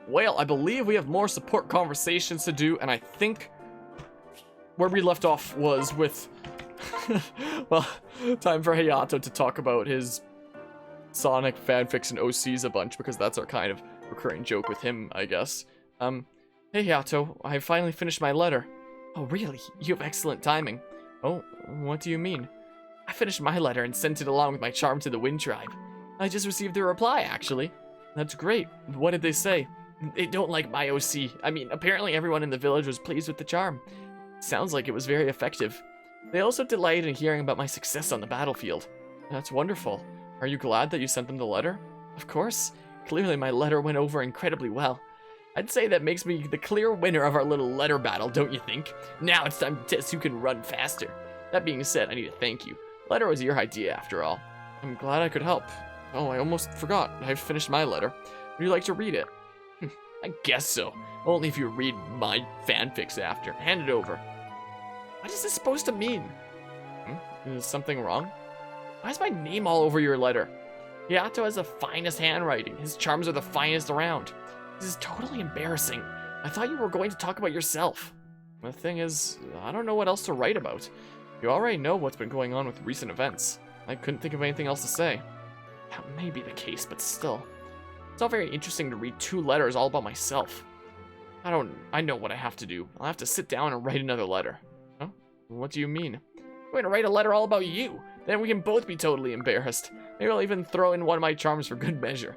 Well, I believe we have more support conversations to do, and I think where we left off was with, well, time for Hayato to talk about his Sonic fanfics and OCs a bunch, because that's our kind of recurring joke with him, I guess. Hey Hayato, I finally finished my letter. Oh really? You have excellent timing. Oh, what do you mean? I finished my letter and sent it along with my charm to the Wind Tribe. I just received their reply, actually. That's great. What did they say? They don't like my OC. I mean, apparently everyone in the village was pleased with the charm. Sounds like it was very effective. They also delighted in hearing about my success on the battlefield. That's wonderful. Are you glad that you sent them the letter? Of course. Clearly my letter went over incredibly well. I'd say that makes me the clear winner of our little letter battle, don't you think? Now it's time to test who can run faster. That being said, I need to thank you. Letter was your idea, after all. I'm glad I could help. Oh, I almost forgot. I've finished my letter. Would you like to read it? I guess so. Only if you read my fanfics after. Hand it over. What is this supposed to mean? Is something wrong? Why is my name all over your letter? Hayato has the finest handwriting. His charms are the finest around. This is totally embarrassing. I thought you were going to talk about yourself. The thing is, I don't know what else to write about. You already know what's been going on with recent events. I couldn't think of anything else to say. That may be the case, but still. It's all very interesting to read 2 letters all about myself. I know what I have to do. I'll have to sit down and write another letter. Huh? What do you mean? I'm going to write a letter all about you. Then we can both be totally embarrassed. Maybe I'll even throw in one of my charms for good measure.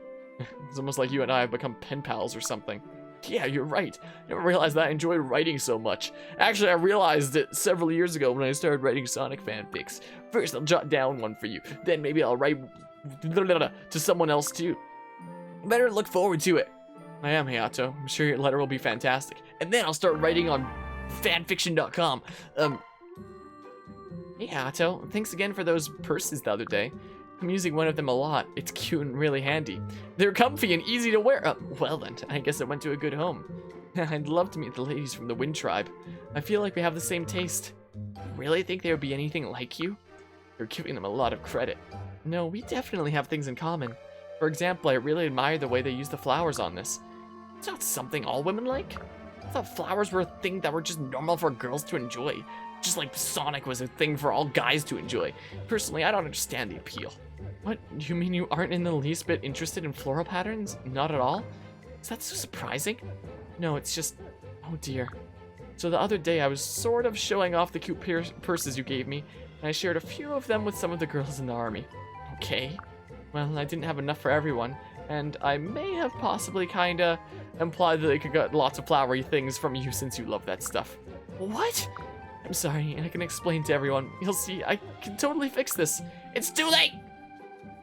It's almost like you and I have become pen pals or something. Yeah, you're right. I never realized that I enjoyed writing so much. Actually, I realized it several years ago when I started writing Sonic fanfics. First, I'll jot down one for you. Then maybe I'll write to someone else too. Better look forward to it. I am, Hayato. I'm sure your letter will be fantastic. And then I'll start writing on fanfiction.com. Hey, Hayato. Thanks again for those purses the other day. I'm using one of them a lot. It's cute and really handy. They're comfy and easy to wear. Well then, I guess I went to a good home. I'd love to meet the ladies from the Wind Tribe. I feel like we have the same taste. Really think they would be anything like you? You're giving them a lot of credit. No, we definitely have things in common. For example, I really admire the way they use the flowers on this. It's not something all women like. I thought flowers were a thing that were just normal for girls to enjoy. Just like Sonic was a thing for all guys to enjoy. Personally, I don't understand the appeal. What? You mean you aren't in the least bit interested in floral patterns? Not at all? Is that so surprising? No, it's just... Oh dear. So the other day I was sort of showing off the cute purses you gave me, and I shared a few of them with some of the girls in the army. Okay. Well, I didn't have enough for everyone, and I may have possibly kinda implied that they could get lots of flowery things from you since you love that stuff. What? I'm sorry, I can explain to everyone. You'll see, I can totally fix this. It's too late!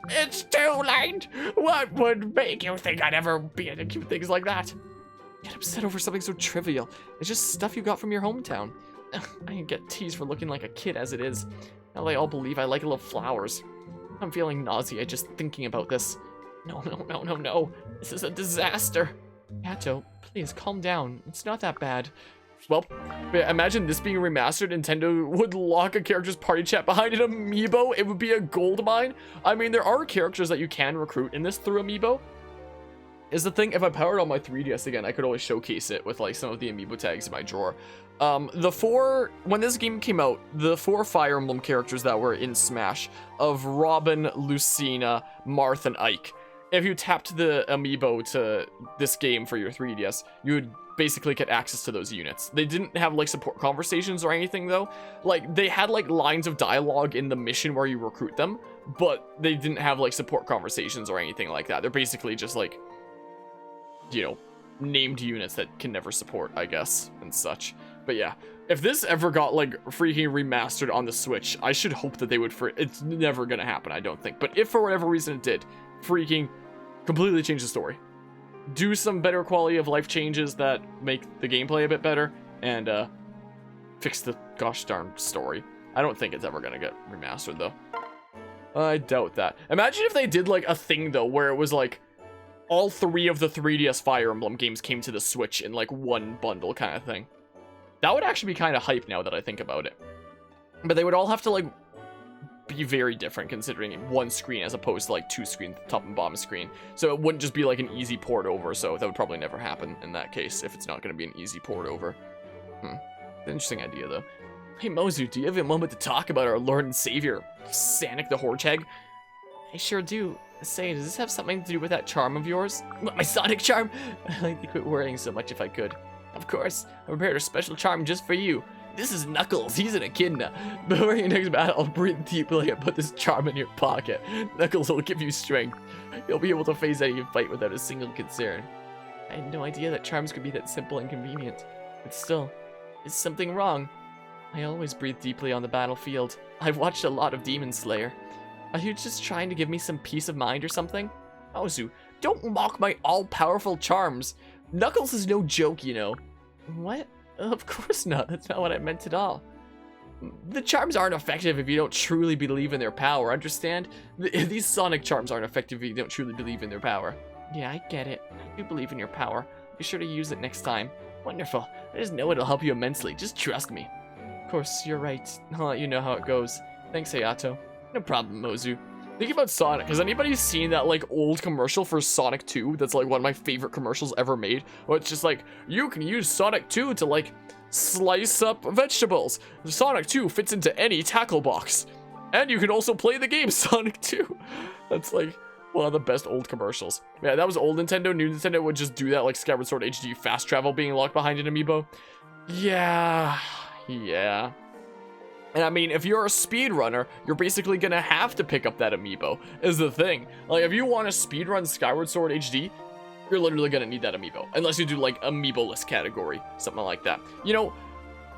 It's too late! What would make you think I'd ever be into cute things like that? Get upset over something so trivial. It's just stuff you got from your hometown. I can get teased for looking like a kid as it is. Now they all believe I like little flowers. I'm feeling nauseated just thinking about this. No. This is a disaster. Hayato, please calm down. It's not that bad. Well, imagine this being remastered. Nintendo would lock a character's party chat behind an amiibo. It would be a gold mine. I mean, there are characters that you can recruit in this through amiibo. Is the thing, if I powered on my 3DS again, I could always showcase it with like some of the amiibo tags in my drawer. When this game came out, the 4 Fire Emblem characters that were in Smash of Robin, Lucina, Marth, and Ike. If you tapped the amiibo to this game for your 3DS, you would basically get access to those units. They didn't have like support conversations or anything though. Like they had like lines of dialogue in the mission where you recruit them, but they didn't have like support conversations or anything like that. They're basically just like, you know, named units that can never support, I guess, and such. But yeah, if this ever got like freaking remastered on the Switch, I should hope that they would it's never gonna happen, I don't think. But if for whatever reason it did, freaking completely change the story. Do some better quality of life changes that make the gameplay a bit better, and fix the gosh darn story. I don't think it's ever gonna get remastered though. I doubt that. Imagine if they did like a thing though, where it was like all 3 of the 3DS Fire Emblem games came to the Switch in like one bundle kind of thing. That would actually be kind of hype now that I think about it. But they would all have to like be very different considering one screen as opposed to like 2 screens, top and bottom screen. So it wouldn't just be like an easy port over, so that would probably never happen in that case if it's not going to be an easy port over. Interesting idea though. Hey Mozu, do you have a moment to talk about our Lord and Savior, Sonic the Hedgehog? I sure do. Say, does this have something to do with that charm of yours? What, my Sonic charm? I'd like to quit worrying so much if I could. Of course, I prepared a special charm just for you. This is Knuckles, he's an echidna. Before your next battle, I'll breathe deeply and put this charm in your pocket. Knuckles will give you strength. You'll be able to face any fight without a single concern. I had no idea that charms could be that simple and convenient. But still, is something wrong? I always breathe deeply on the battlefield. I've watched a lot of Demon Slayer. Are you just trying to give me some peace of mind or something? Ozu, don't mock my all-powerful charms. Knuckles is no joke, you know. What? Of course not. That's not what I meant at all. The charms aren't effective if you don't truly believe in their power, understand? These Sonic charms aren't effective if you don't truly believe in their power. Yeah, I get it. I do believe in your power. Be sure to use it next time. Wonderful. I just know it'll help you immensely. Just trust me. Of course, you're right. I'll let you know how it goes. Thanks, Hayato. No problem, Mozu. Think about Sonic. Has anybody seen that, like, old commercial for Sonic 2? That's, like, one of my favorite commercials ever made. Where it's just like, you can use Sonic 2 to, like, slice up vegetables. Sonic 2 fits into any tackle box. And you can also play the game Sonic 2. That's, like, one of the best old commercials. Yeah, that was old Nintendo. New Nintendo would just do that, like Skyward Sword HD fast travel being locked behind an amiibo. Yeah. And I mean, if you're a speedrunner, you're basically gonna have to pick up that amiibo, is the thing. Like, if you want to speedrun Skyward Sword HD, you're literally gonna need that amiibo. Unless you do, like, amiibo-less category, something like that. You know,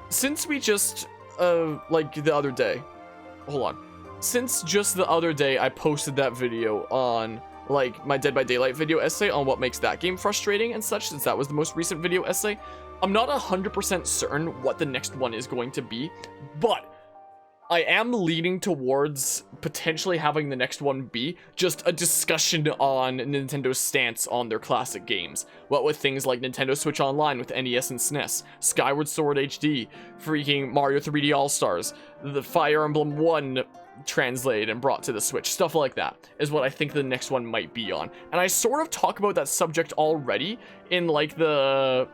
since we just, like, the other day, hold on. Since just the other day, I posted that video on, like, my Dead by Daylight video essay on what makes that game frustrating and such, since that was the most recent video essay, I'm not 100% certain what the next one is going to be, but I am leaning towards potentially having the next one be just a discussion on Nintendo's stance on their classic games. What with things like Nintendo Switch Online with NES and SNES, Skyward Sword HD, freaking Mario 3D All-Stars, the Fire Emblem 1 translated and brought to the Switch, stuff like that is what I think the next one might be on. And I sort of talk about that subject already in, like, the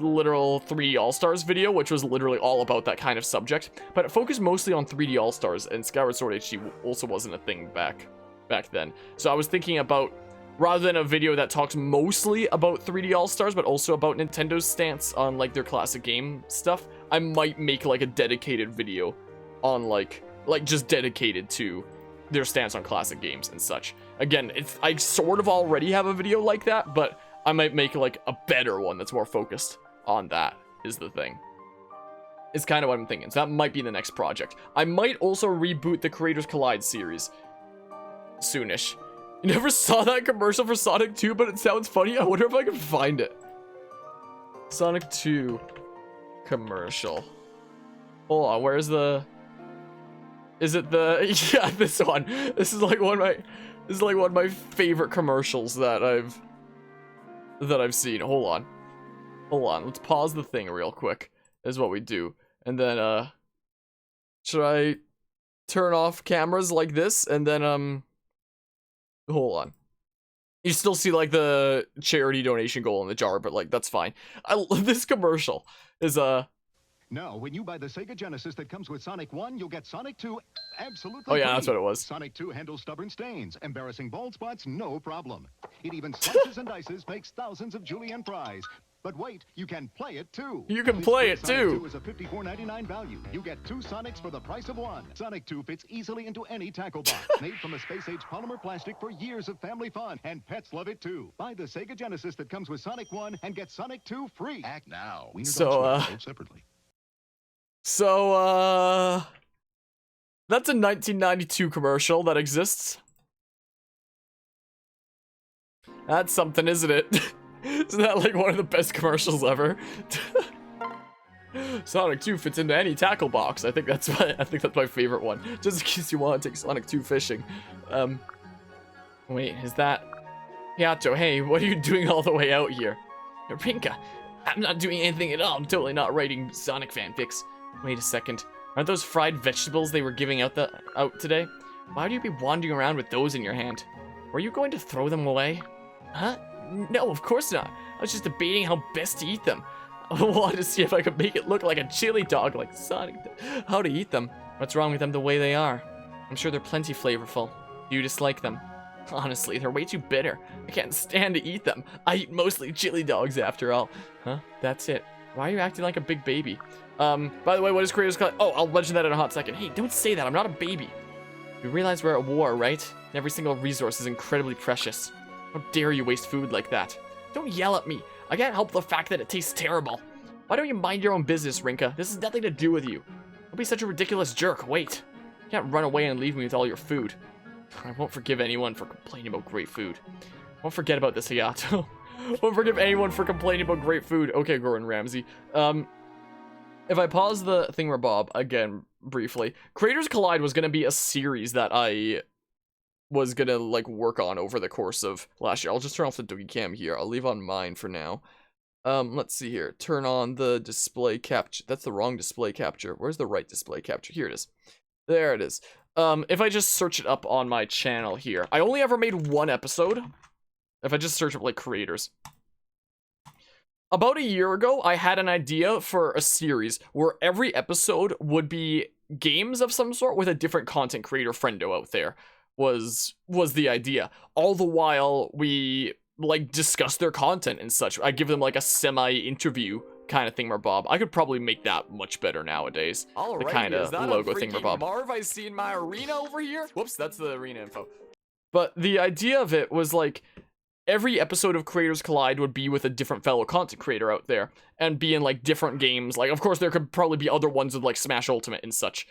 literal 3D All-Stars video, which was literally all about that kind of subject, but it focused mostly on 3D All-Stars, and Skyward Sword HD also wasn't a thing back then. So I was thinking about, rather than a video that talks mostly about 3D All-Stars, but also about Nintendo's stance on, like, their classic game stuff, I might make, like, a dedicated video on, like just dedicated to their stance on classic games and such. Again, I sort of already have a video like that, but I might make, like, a better one that's more focused on that, is the thing. It's kind of what I'm thinking. So that might be the next project. I might also reboot the Creators Collide series soonish. You never saw that commercial for Sonic 2, but it sounds funny. I wonder if I can find it. Sonic 2 commercial. Hold on, where's the... Is it the... Yeah, this one. This is like one of my favorite commercials that I've seen. Hold on, let's pause the thing real quick, is what we do. And then, should I turn off cameras like this? And then, hold on. You still see, like, the charity donation goal in the jar, but, like, that's fine. This commercial is, Now, when you buy the Sega Genesis that comes with Sonic 1, you'll get Sonic 2 absolutely Oh yeah, free. that's what it was. Sonic 2 handles stubborn stains, embarrassing bald spots, no problem. It even slices and dices, makes thousands of julienne fries. But wait, you can play it too. You can play it Sonic too. 2 is a $54.99 value. You get 2 Sonics for the price of 1. Sonic 2 fits easily into any tackle box. Made from a space-age polymer plastic for years of family fun, and pets love it too. Buy the Sega Genesis that comes with Sonic 1 and get Sonic 2 free. Act now. So, separately. So, that's a 1992 commercial that exists. That's something, isn't it? Isn't that like one of the best commercials ever? Sonic 2 fits into any tackle box. I think that's my favorite one. Just in case you want to take Sonic 2 fishing. Wait, is that... Yato, hey, what are you doing all the way out here? Rinka, I'm not doing anything at all. I'm totally not writing Sonic fanfics. Wait a second. Aren't those fried vegetables they were giving out today? Why would you be wandering around with those in your hand? Were you going to throw them away? Huh? No, of course not. I was just debating how best to eat them. I wanted to see if I could make it look like a chili dog, like Sonic. How to eat them? What's wrong with them the way they are? I'm sure they're plenty flavorful. Do you dislike them? Honestly, they're way too bitter. I can't stand to eat them. I eat mostly chili dogs after all. Huh? That's it. Why are you acting like a big baby? By the way, what is Creators Collide? Oh, I'll mention that in a hot second. Hey, don't say that. I'm not a baby. You realize we're at war, right? Every single resource is incredibly precious. How dare you waste food like that? Don't yell at me. I can't help the fact that it tastes terrible. Why don't you mind your own business, Rinka? This has nothing to do with you. Don't be such a ridiculous jerk. Wait. You can't run away and leave me with all your food. I won't forgive anyone for complaining about great food. I won't forget about this, Hayato. Won't forgive anyone for complaining about great food. Okay, Gordon Ramsay. If I pause the thingamabob again briefly, Creators Collide was gonna be a series that I was gonna like work on over the course of last year. I'll just turn off the Doogie Cam here. I'll leave on mine for now. Let's see here. Turn on the display capture. That's the wrong display capture. Where's the right display capture? Here it is. There it is. If I just search it up on my channel here, I only ever made one episode. If I just search up like creators. About a year ago, I had an idea for a series where every episode would be games of some sort with a different content creator friendo out there. Was the idea. All the while we like discuss their content and such. I give them like a semi-interview kind of thingamabob. I could probably make that much better nowadays. Alrighty, the kind of logo thingamabob. Marv I see in my arena over here? Whoops, that's the arena info. But the idea of it was like every episode of Creators Collide would be with a different fellow content creator out there and be in like different games. Like of course there could probably be other ones with like Smash Ultimate and such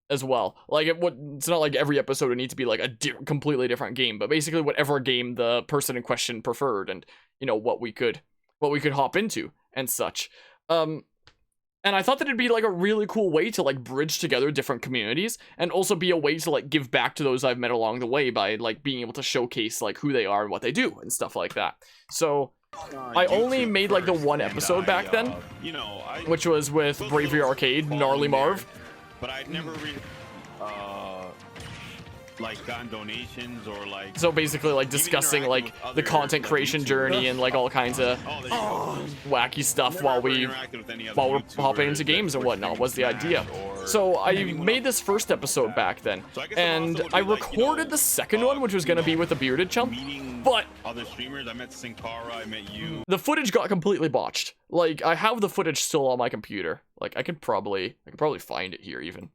as well. Like it's not like every episode would need to be like a completely different game, but basically whatever game the person in question preferred and you know what we could hop into and such. And I thought that it'd be like a really cool way to like bridge together different communities and also be a way to like give back to those I've met along the way by like being able to showcase like who they are and what they do and stuff like that. So I only made like the one episode back then, which was with Bravery Arcade, Gnarly Marv. But I'd never really like gotten donations or like so basically like discussing like the content creation journey and like all kinds of wacky stuff while we're hopping into games and whatnot was the idea. So I made this first episode back then and I recorded the second one, which was gonna be with the bearded chump, but other streamers. I met Sinkara, I met you. The footage got completely botched. Like I have the footage still on my computer. Like I could probably find it here even.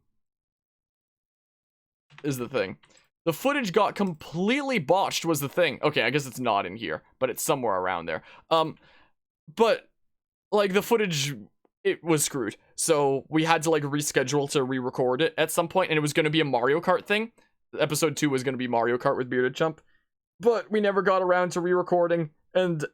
Is the thing. The footage got completely botched was the thing. Okay, I guess it's not in here, but it's somewhere around there. But like the footage, it was screwed. So we had to like reschedule to re-record it at some point, and it was going to be a Mario Kart thing. Episode 2 was going to be Mario Kart with Bearded Chump, but we never got around to re-recording, and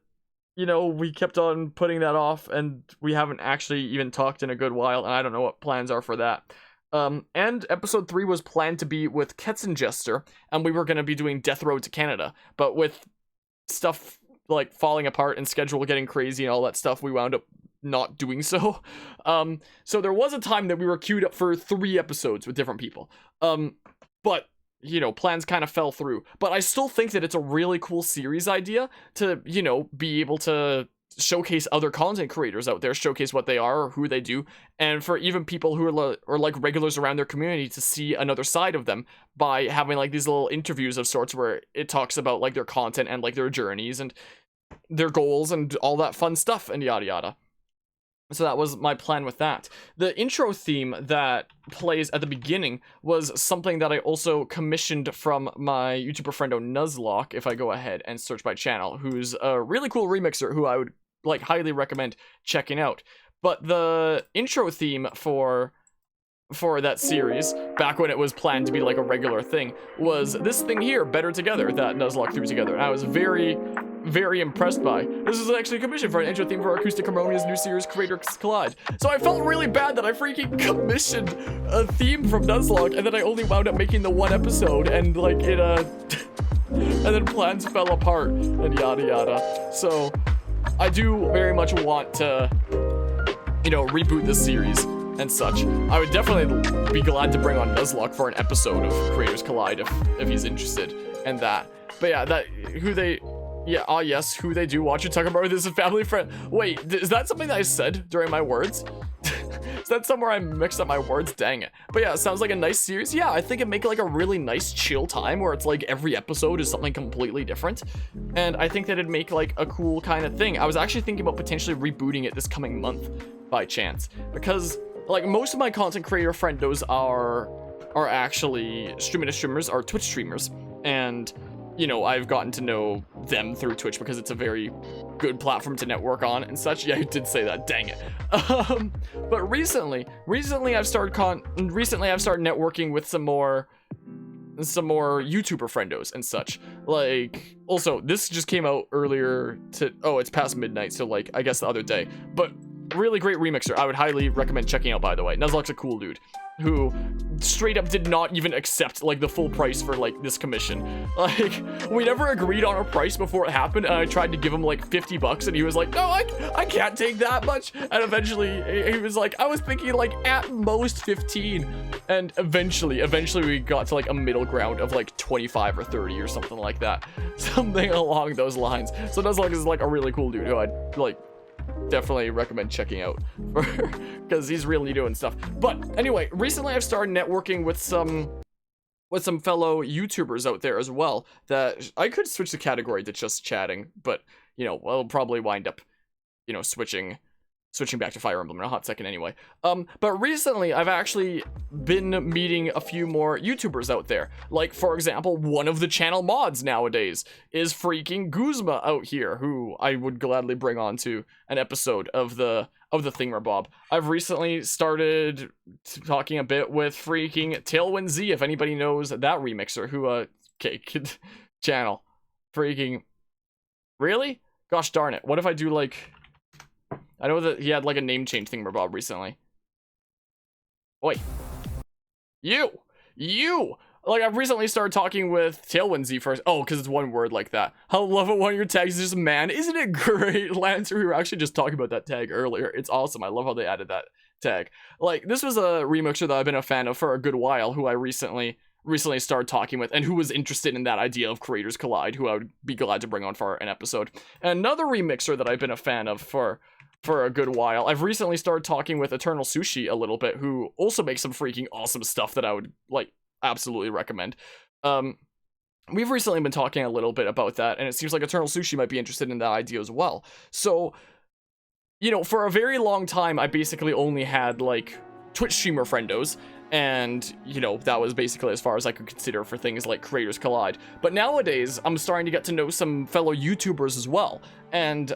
you know, we kept on putting that off, and we haven't actually even talked in a good while, and I don't know what plans are for that. And episode 3 was planned to be with Ketzenjester, and we were going to be doing Death Road to Canada, but with stuff like falling apart and schedule getting crazy and all that stuff, we wound up not doing so. So there was a time that we were queued up for 3 episodes with different people. But you know, plans kind of fell through, but I still think that it's a really cool series idea to, you know, be able to showcase other content creators out there, showcase what they are or who they do, and for even people who are like regulars around their community to see another side of them by having like these little interviews of sorts where it talks about like their content and like their journeys and their goals and all that fun stuff and yada yada. So that was my plan with that. The intro theme that plays at the beginning was something that I also commissioned from my YouTuber friendo Nuzlocke, if I go ahead and search my channel, who's a really cool remixer who I would like highly recommend checking out. But the intro theme for that series, back when it was planned to be like a regular thing, was this thing here, Better Together, that Nuzlocke threw together. And I was very, very impressed by. This is actually commissioned for an intro theme for Acoustic Harmonia's new series, Creators Collide. So I felt really bad that I freaking commissioned a theme from Nuzlocke, and then I only wound up making the 1 episode, and like it, and then plans fell apart, and yada yada. So I do very much want to, you know, reboot this series and such. I would definitely be glad to bring on Nuzlocke for an episode of Creators Collide if he's interested in that. But yeah, who they do watch you talk about this is a family friend. Wait, is that something that I said during my words? Is that somewhere I mixed up my words? Dang it. But yeah, it sounds like a nice series. Yeah, I think it'd make like a really nice chill time where it's like every episode is something completely different. And I think that it'd make like a cool kind of thing. I was actually thinking about potentially rebooting it this coming month by chance, because like most of my content creator friendos are actually streamers, are Twitch streamers. And you know, I've gotten to know them through Twitch because it's a very good platform to network on and such. Yeah, I did say that, dang it. But recently I've started networking with some more YouTuber friendos and such. Like, also, this just came out earlier it's past midnight, so like, I guess the other day. But really great remixer. I would highly recommend checking out, by the way. Nuzlocke's a cool dude who straight up did not even accept like the full price for like this commission. Like, we never agreed on a price before it happened, and I tried to give him like 50 bucks and he was like, no, I can't take that much. And eventually he was like, I was thinking like at most 15. And eventually we got to like a middle ground of like 25 or 30 or something like that. Something along those lines. So Nuzlocke is like a really cool dude who I'd like definitely recommend checking out because he's really doing stuff. But anyway, recently I've started networking with some fellow YouTubers out there as well, that I could switch the category to just chatting, but you know, I'll probably wind up, you know, switching back to Fire Emblem in a hot second anyway. But recently I've actually been meeting a few more YouTubers out there. Like, for example, one of the channel mods nowadays is freaking Guzma out here, who I would gladly bring on to an episode of the Thingamabob. I've recently started talking a bit with freaking Tailwind Z, if anybody knows that remixer, who channel. Freaking really? Gosh darn it. What if I do like, I know that he had like a name change Thingamabob recently. Oi. You! Like, I've recently started talking with Tailwind Z first. Oh, because it's one word like that. I love it when your tags is just man. Isn't it great? Lancer, we were actually just talking about that tag earlier. It's awesome. I love how they added that tag. Like, this was a remixer that I've been a fan of for a good while, who I recently started talking with, and who was interested in that idea of Creators Collide, who I would be glad to bring on for an episode. And another remixer that I've been a fan of for a good while, I've recently started talking with Eternal Sushi a little bit, who also makes some freaking awesome stuff that I would like absolutely recommend. We've recently been talking a little bit about that, and it seems like Eternal Sushi might be interested in that idea as well. So, you know, for a very long time I basically only had like Twitch streamer friendos, and you know, that was basically as far as I could consider for things like Creators Collide. But nowadays I'm starting to get to know some fellow YouTubers as well, and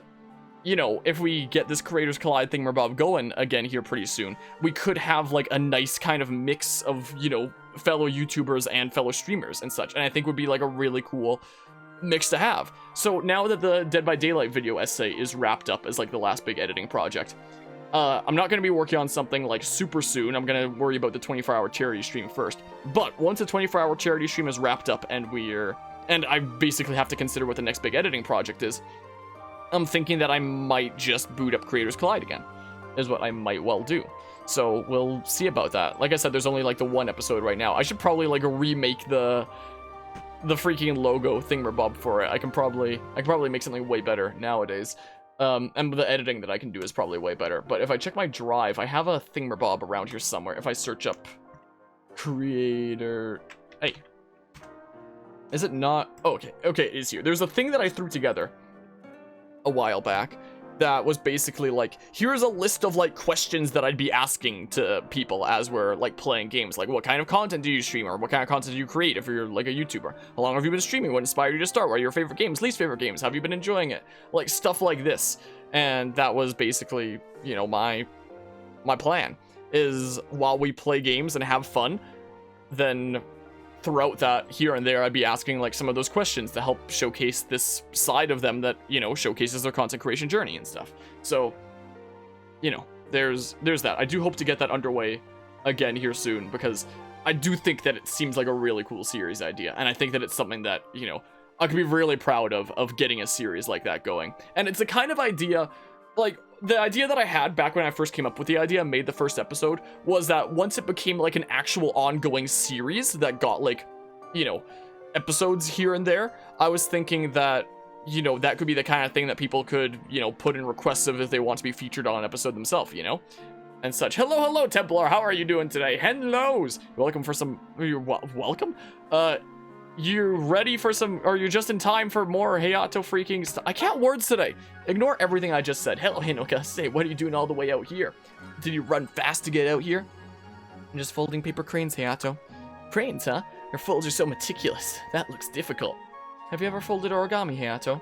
you know, if we get this Creators Collide Thingamabob going again here pretty soon, we could have like a nice kind of mix of, you know, fellow YouTubers and fellow streamers and such, and I think would be like a really cool mix to have. So now that the Dead by Daylight video essay is wrapped up as like the last big editing project, I'm not going to be working on something like super soon. I'm going to worry about the 24-hour charity stream first. But once the 24-hour charity stream is wrapped up and I basically have to consider what the next big editing project is, I'm thinking that I might just boot up Creators Collide again, is what I might well do. So we'll see about that. Like I said, there's only like the one episode right now. I should probably like remake the freaking logo Thingamabob for it. I can probably make something way better nowadays. And the editing that I can do is probably way better. But if I check my drive, I have a Thingamabob around here somewhere. If I search up creator, hey, is it not? Oh, okay, it is here. There's a thing that I threw together a while back that was basically like, here's a list of like questions that I'd be asking to people as we're like playing games. Like, what kind of content do you stream, or what kind of content do you create if you're like a YouTuber? How long have you been streaming? What inspired you to start? What are your favorite games, least favorite games? Have you been enjoying it? Like stuff like this. And that was basically, you know, my plan is, while we play games and have fun, then throughout that, here and there, I'd be asking like some of those questions to help showcase this side of them that, you know, showcases their content creation journey and stuff. So, you know, there's that. I do hope to get that underway again here soon, because I do think that it seems like a really cool series idea, and I think that it's something that, you know, I could be really proud of getting a series like that going. And it's a kind of idea, like, the idea that I had back when I first came up with the idea and made the first episode was that once it became like an actual ongoing series that got like, you know, episodes here and there, I was thinking that, you know, that could be the kind of thing that people could, you know, put in requests of if they want to be featured on an episode themselves, you know, and such. Hello, Templar. How are you doing today? Hellos. Welcome for some. Welcome. You ready for some? Are you just in time for more Hayato freaking stuff? I can't words today. Ignore everything I just said. Hello, Hinoka. Say, what are you doing all the way out here? Did you run fast to get out here? I'm just folding paper cranes, Hayato. Cranes, huh? Your folds are so meticulous. That looks difficult. Have you ever folded origami, Hayato?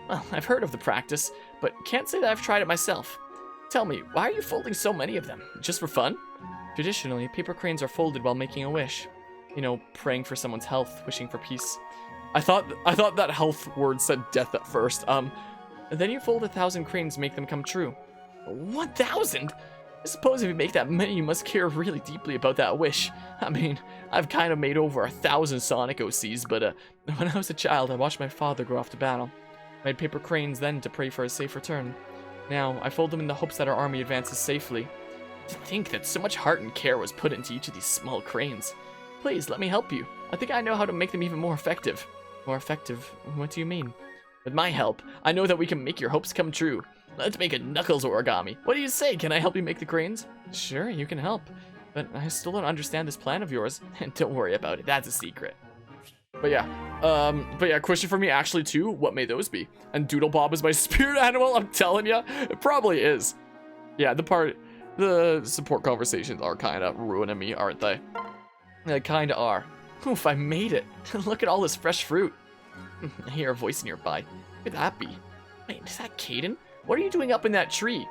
Well, I've heard of the practice, but can't say that I've tried it myself. Tell me, why are you folding so many of them? Just for fun? Traditionally, paper cranes are folded while making a wish. You know, praying for someone's health, wishing for peace. I thought that health word said death at first. Then you fold 1,000 cranes to make them come true. 1,000? I suppose if you make that many, you must care really deeply about that wish. I mean, I've kind of made over 1,000 Sonic OCs, but when I was a child, I watched my father go off to battle. I made paper cranes then to pray for his safe return. Now, I fold them in the hopes that our army advances safely. To think that so much heart and care was put into each of these small cranes. Please, let me help you. I think I know how to make them even more effective. More effective? What do you mean? With my help, I know that we can make your hopes come true. Let's make a Knuckles origami. What do you say? Can I help you make the cranes? Sure, you can help. But I still don't understand this plan of yours. And don't worry about it, that's a secret. But yeah, question for me actually too, what may those be? And Doodle Bob is my spirit animal, I'm telling ya. It probably is. Yeah, the support conversations are kind of ruining me, aren't they? They kind of are. Oof, I made it. Look at all this fresh fruit. I hear a voice nearby. Who could that be? Wait, is that Caden? What are you doing up in that tree?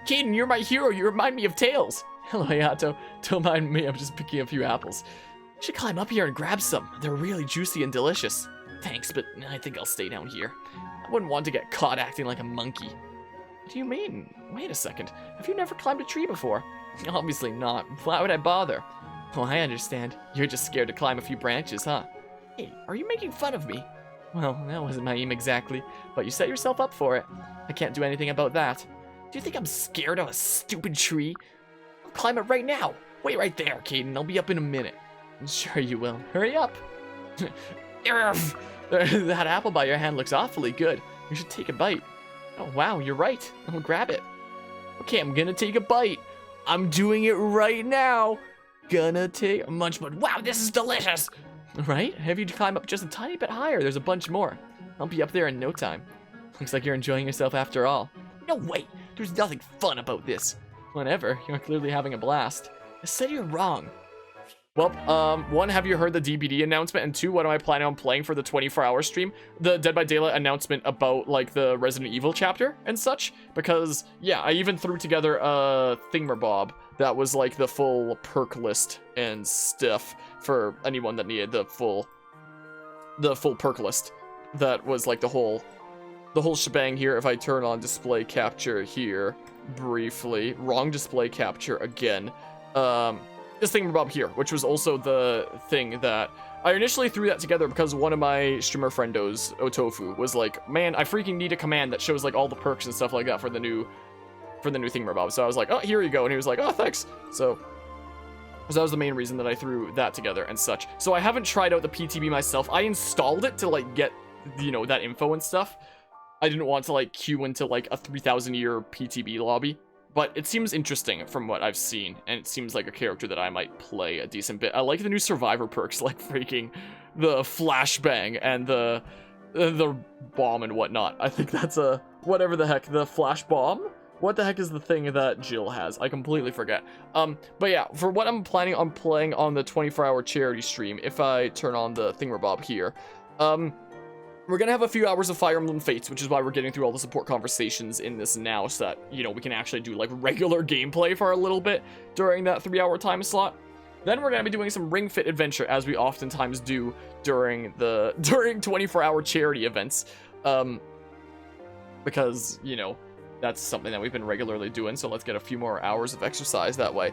Caden, you're my hero. You remind me of Tails. Hello, Hayato. Don't mind me. I'm just picking a few apples. You should climb up here and grab some. They're really juicy and delicious. Thanks, but I think I'll stay down here. I wouldn't want to get caught acting like a monkey. What do you mean? Wait a second. Have you never climbed a tree before? Obviously not. Why would I bother? Oh, I understand. You're just scared to climb a few branches, huh? Hey, are you making fun of me? Well, that wasn't my aim exactly, but you set yourself up for it. I can't do anything about that. Do you think I'm scared of a stupid tree? I'll climb it right now. Wait right there, Caden. I'll be up in a minute. Sure you will. Hurry up. That apple by your hand looks awfully good. You should take a bite. Oh, wow, you're right. I'll grab it. Okay, I'm gonna take a bite. I'm doing it right now. Gonna take a munch, but wow, this is delicious. Right? Have you climb up just a tiny bit higher? There's a bunch more. I'll be up there in no time. Looks like you're enjoying yourself after all. No way. There's nothing fun about this. Whatever. You're clearly having a blast. I said you're wrong. Well, one, have you heard the DBD announcement? And two, what am I planning on playing for the 24-hour stream? The Dead by Daylight announcement about, like, the Resident Evil chapter and such. Because, yeah, I even threw together a thingamabob that was, like, the full perk list and stuff for anyone that needed the full perk list. That was, like, the whole shebang here. If I turn on display capture here briefly. Wrong display capture again. This thingamabob here, which was also the thing that I initially threw that together because one of my streamer friendos, Otofu, was like, man, I freaking need a command that shows like all the perks and stuff like that for the new thingamabob. So I was like, oh, here you go. And he was like, oh, thanks. So that was the main reason that I threw that together and such. So I haven't tried out the PTB myself. I installed it to like get, you know, that info and stuff. I didn't want to like queue into like a 3,000 year PTB lobby. But it seems interesting from what I've seen, and it seems like a character that I might play a decent bit. I like the new survivor perks, like freaking the flashbang and the bomb and whatnot. I think that's a, whatever the heck, the flash bomb? What the heck is the thing that Jill has? I completely forget. But yeah, for what I'm planning on playing on the 24-hour charity stream, if I turn on the thingamabob here, we're gonna have a few hours of Fire Emblem Fates, which is why we're getting through all the support conversations in this now, so that, you know, we can actually do, like, regular gameplay for a little bit during that 3-hour time slot. Then we're gonna be doing some Ring Fit Adventure, as we oftentimes do during 24-hour charity events. Because, you know, that's something that we've been regularly doing, so let's get a few more hours of exercise that way.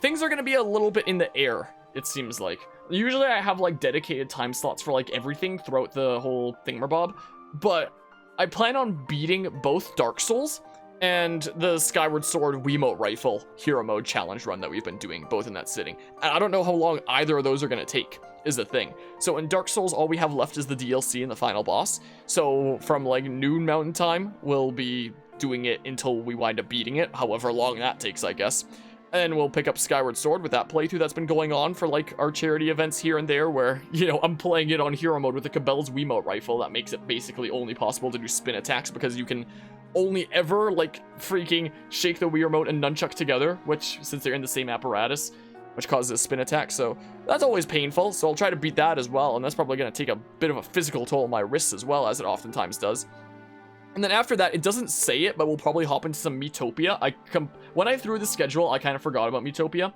Things are gonna be a little bit in the air, it seems like. Usually I have, like, dedicated time slots for, like, everything throughout the whole thingamabob, but I plan on beating both Dark Souls and the Skyward Sword Wiimote Rifle Hero Mode Challenge run that we've been doing, both in that sitting. And I don't know how long either of those are going to take, is the thing. So in Dark Souls, all we have left is the DLC and the final boss. So from like noon Mountain Time, we'll be doing it until we wind up beating it, however long that takes, I guess. And we'll pick up Skyward Sword with that playthrough that's been going on for like our charity events here and there, where, you know, I'm playing it on Hero Mode with the Cabell's Wiimote Rifle. That makes it basically only possible to do spin attacks, because you can only ever, like, freaking shake the Wii Remote and Nunchuck together, which, since they're in the same apparatus, which causes a spin attack, so that's always painful, so I'll try to beat that as well, and that's probably going to take a bit of a physical toll on my wrists as well, as it oftentimes does. And then after that, it doesn't say it, but we'll probably hop into some Miitopia. When I threw the schedule, I kind of forgot about Miitopia,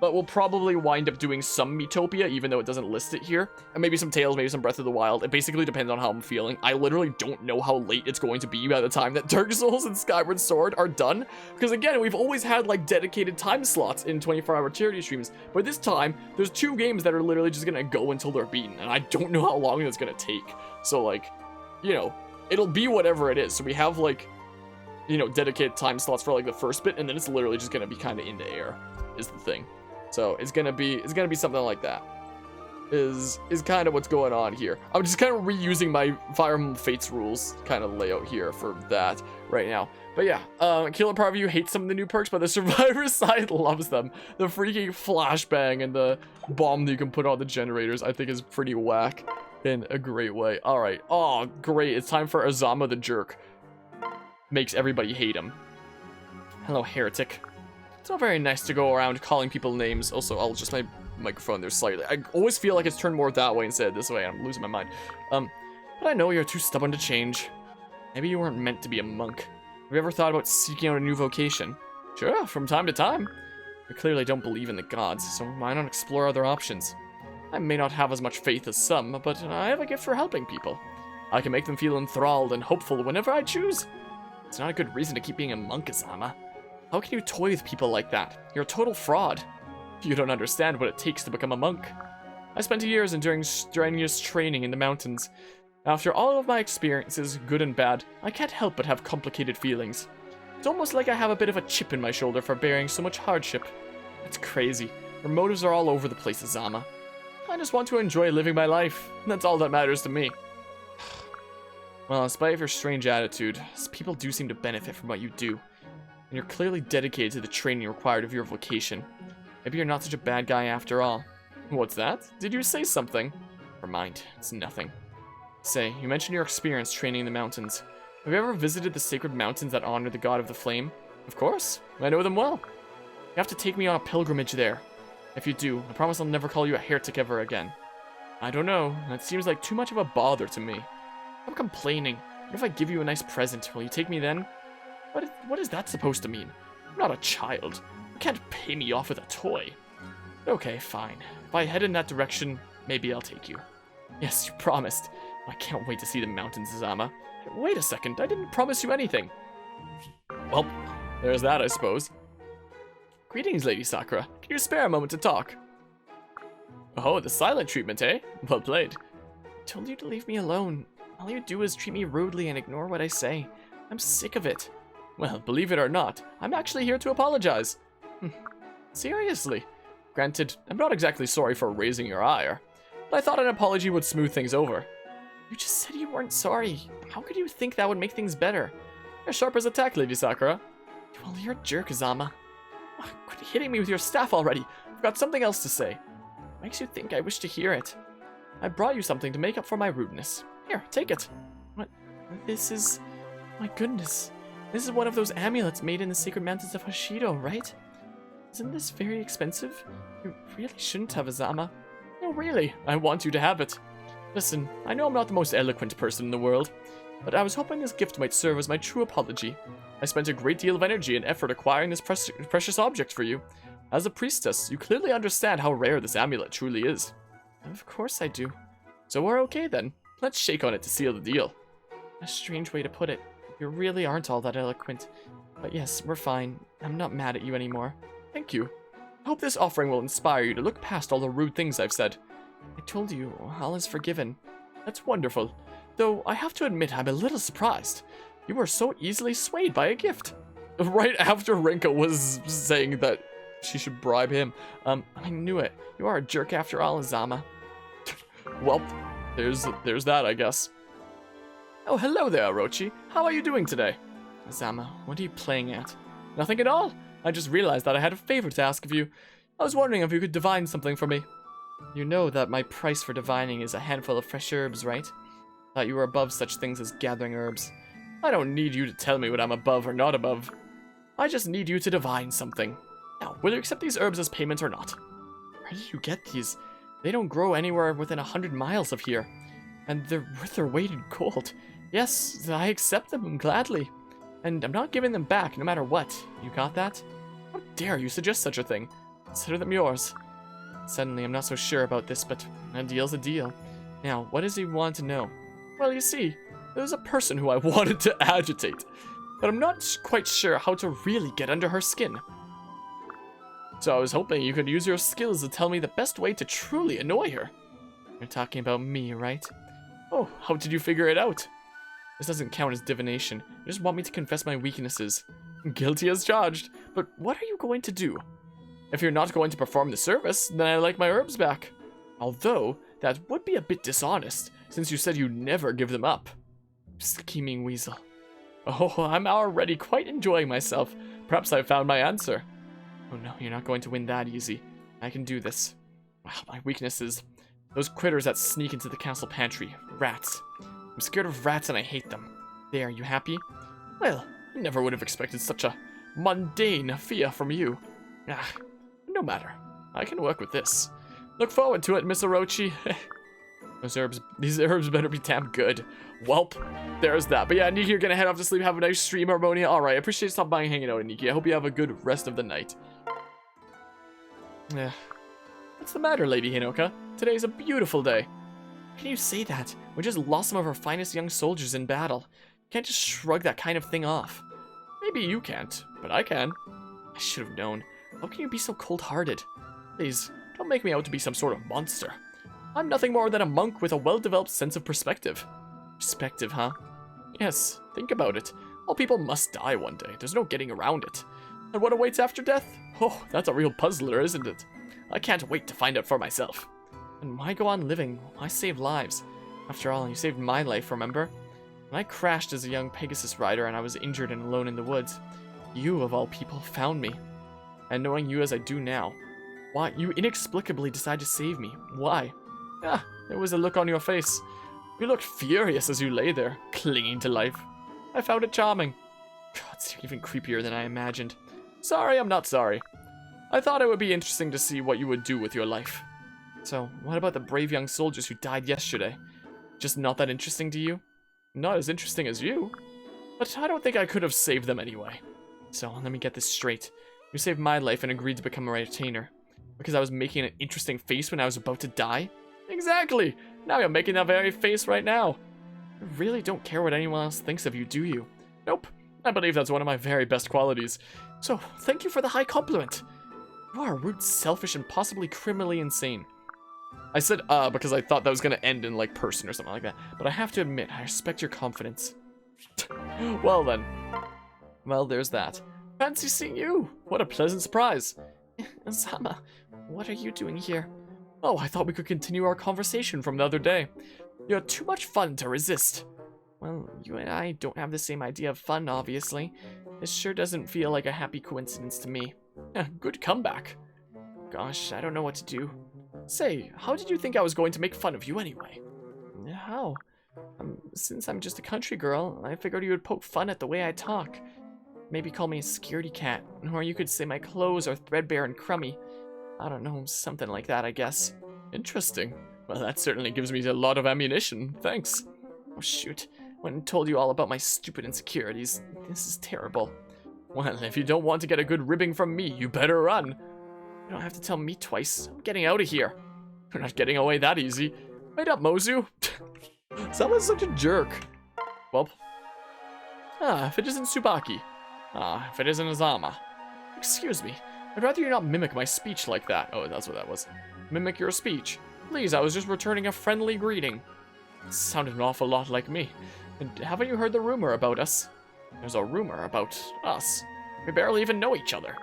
but we'll probably wind up doing some Miitopia, even though it doesn't list it here. And maybe some Tales, maybe some Breath of the Wild. It basically depends on how I'm feeling. I literally don't know how late it's going to be by the time that Dark Souls and Skyward Sword are done. Because again, we've always had like dedicated time slots in 24-hour charity streams. But this time, there's 2 games that are literally just going to go until they're beaten. And I don't know how long that's going to take. So like, you know, it'll be whatever it is. So we have like, you know, dedicated time slots for like the first bit. And then it's literally just going to be kind of in the air, is the thing. So it's gonna be something like that. Is kind of what's going on here. I'm just kind of reusing my Fire Emblem Fates rules kind of layout here for that right now. But yeah, Killer Part of You hates some of the new perks, but the Survivor side loves them. The freaking flashbang and the bomb that you can put on the generators, I think, is pretty whack in a great way. All right. Oh, great. It's time for Azama the Jerk. Makes everybody hate him. Hello, heretic. It's not very nice to go around calling people names. Also, I'll adjust my microphone there slightly. I always feel like it's turned more that way instead of this way. I'm losing my mind. But I know you're too stubborn to change. Maybe you weren't meant to be a monk. Have you ever thought about seeking out a new vocation? Sure, from time to time. You clearly don't believe in the gods, so why not explore other options? I may not have as much faith as some, but I have a gift for helping people. I can make them feel enthralled and hopeful whenever I choose. It's not a good reason to keep being a monk, Azama. How can you toy with people like that? You're a total fraud. You don't understand what it takes to become a monk. I spent years enduring strenuous training in the mountains. After all of my experiences, good and bad, I can't help but have complicated feelings. It's almost like I have a bit of a chip in my shoulder for bearing so much hardship. It's crazy. Your motives are all over the place, Azama. I just want to enjoy living my life. That's all that matters to me. Well, in spite of your strange attitude, people do seem to benefit from what you do. And you're clearly dedicated to the training required of your vocation. Maybe you're not such a bad guy after all. What's that? Did you say something? Never mind, it's nothing. Say, you mentioned your experience training in the mountains. Have you ever visited the sacred mountains that honor the god of the flame? Of course, I know them well. You have to take me on a pilgrimage there. If you do, I promise I'll never call you a heretic ever again. I don't know, that seems like too much of a bother to me. I'm complaining. What if I give you a nice present? Will you take me then? What is that supposed to mean? I'm not a child. You can't pay me off with a toy. Okay, fine. If I head in that direction, maybe I'll take you. Yes, you promised. I can't wait to see the mountains, Azama. Wait a second, I didn't promise you anything. Well, there's that, I suppose. Greetings, Lady Sakura. Can you spare a moment to talk? Oh, the silent treatment, eh? Well played. I told you to leave me alone. All you do is treat me rudely and ignore what I say. I'm sick of it. Well, believe it or not, I'm actually here to apologize. Seriously. Granted, I'm not exactly sorry for raising your ire, but I thought an apology would smooth things over. You just said you weren't sorry. How could you think that would make things better? You're sharp as a tack, Lady Sakura. Well, you're a jerk, Azama. Quit hitting me with your staff already. I've got something else to say. Makes you think I wish to hear it. I brought you something to make up for my rudeness. Here, take it. What? This is... My goodness. This is one of those amulets made in the sacred mountains of Hoshido, right? Isn't this very expensive? You really shouldn't have, Azama. No, really. I want you to have it. Listen, I know I'm not the most eloquent person in the world, but I was hoping this gift might serve as my true apology. I spent a great deal of energy and effort acquiring this precious object for you. As a priestess, you clearly understand how rare this amulet truly is. Of course I do. So we're okay then. Let's shake on it to seal the deal. A strange way to put it. You really aren't all that eloquent. But yes, we're fine. I'm not mad at you anymore. Thank you. I hope this offering will inspire you to look past all the rude things I've said. I told you, all is forgiven. That's wonderful. Though I have to admit I'm a little surprised. You were so easily swayed by a gift. Right after Rinka was saying that she should bribe him. I knew it. You are a jerk after all, Azama. Well, there's that, I guess. Oh, hello there, Orochi. How are you doing today? Azama, what are you playing at? Nothing at all. I just realized that I had a favor to ask of you. I was wondering if you could divine something for me. You know that my price for divining is a handful of fresh herbs, right? Thought you were above such things as gathering herbs. I don't need you to tell me what I'm above or not above. I just need you to divine something. Now, will you accept these herbs as payment or not? Where did you get these? They don't grow anywhere within 100 miles of here. And they're worth their weight in gold. Yes, I accept them gladly. And I'm not giving them back, no matter what. You got that? How dare you suggest such a thing? Consider them yours. Suddenly, I'm not so sure about this, but a deal's a deal. Now, what does he want to know? Well, you see, there's a person who I wanted to agitate, but I'm not quite sure how to really get under her skin. So I was hoping you could use your skills to tell me the best way to truly annoy her. You're talking about me, right? Oh, how did you figure it out? This doesn't count as divination. You just want me to confess my weaknesses. Guilty as charged. But what are you going to do? If you're not going to perform the service, then I like my herbs back. Although, that would be a bit dishonest, since you said you never give them up. Scheming weasel. Oh, I'm already quite enjoying myself. Perhaps I've found my answer. Oh no, you're not going to win that easy. I can do this. Wow, my weaknesses. Those critters that sneak into the castle pantry. Rats. I'm scared of rats and I hate them. There, you happy? Well, I never would have expected such a mundane fear from you. Ah, no matter. I can work with this. Look forward to it, Miss Orochi. These herbs better be damn good. Welp, there's that. But yeah, Nikki, you're gonna head off to sleep. Have a nice stream, Harmonia. Alright, I appreciate you stopping by and hanging out, Nikki. I hope you have a good rest of the night. What's the matter, Lady Hinoka? Today's a beautiful day. How can you say that? We just lost some of our finest young soldiers in battle. You can't just shrug that kind of thing off. Maybe you can't, but I can. I should have known. How can you be so cold-hearted? Please, don't make me out to be some sort of monster. I'm nothing more than a monk with a well-developed sense of perspective. Perspective, huh? Yes, think about it. All people must die one day. There's no getting around it. And what awaits after death? Oh, that's a real puzzler, isn't it? I can't wait to find out for myself. And why go on living? Why save lives? After all, you saved my life, remember? When I crashed as a young Pegasus rider and I was injured and alone in the woods, you, of all people, found me. And knowing you as I do now, why, you inexplicably decided to save me. Why? Ah, there was a look on your face. You looked furious as you lay there, clinging to life. I found it charming. God, it's even creepier than I imagined. Sorry, I'm not sorry. I thought it would be interesting to see what you would do with your life. So, what about the brave young soldiers who died yesterday? Just not that interesting to you? Not as interesting as you. But I don't think I could have saved them anyway. So, let me get this straight. You saved my life and agreed to become a retainer. Because I was making an interesting face when I was about to die? Exactly! Now you're making that very face right now. You really don't care what anyone else thinks of you, do you? Nope. I believe that's one of my very best qualities. So, thank you for the high compliment. You are rude, selfish, and possibly criminally insane. I said, because I thought that was gonna end in, like, person or something like that. But I have to admit, I respect your confidence. Well then. Well, there's that. Fancy seeing you! What a pleasant surprise. Azama, what are you doing here? Oh, I thought we could continue our conversation from the other day. You're too much fun to resist. Well, you and I don't have the same idea of fun, obviously. This sure doesn't feel like a happy coincidence to me. Good comeback. Gosh, I don't know what to do. Say, how did you think I was going to make fun of you anyway? How? Since I'm just a country girl, I figured you would poke fun at the way I talk. Maybe call me a scaredy cat, or you could say my clothes are threadbare and crummy. I don't know, something like that, I guess. Interesting. Well, that certainly gives me a lot of ammunition, thanks. Oh shoot, went and told you all about my stupid insecurities. This is terrible. Well, if you don't want to get a good ribbing from me, you better run. You don't have to tell me twice. I'm getting out of here. You're not getting away that easy. Wait up, Mozu. Someone's such a jerk. Well. If it isn't Tsubaki. If it isn't Azama. Excuse me. I'd rather you not mimic my speech like that. Oh, that's what that was. Mimic your speech. Please, I was just returning a friendly greeting. It sounded an awful lot like me. And haven't you heard the rumor about us? There's a rumor about us. We barely even know each other.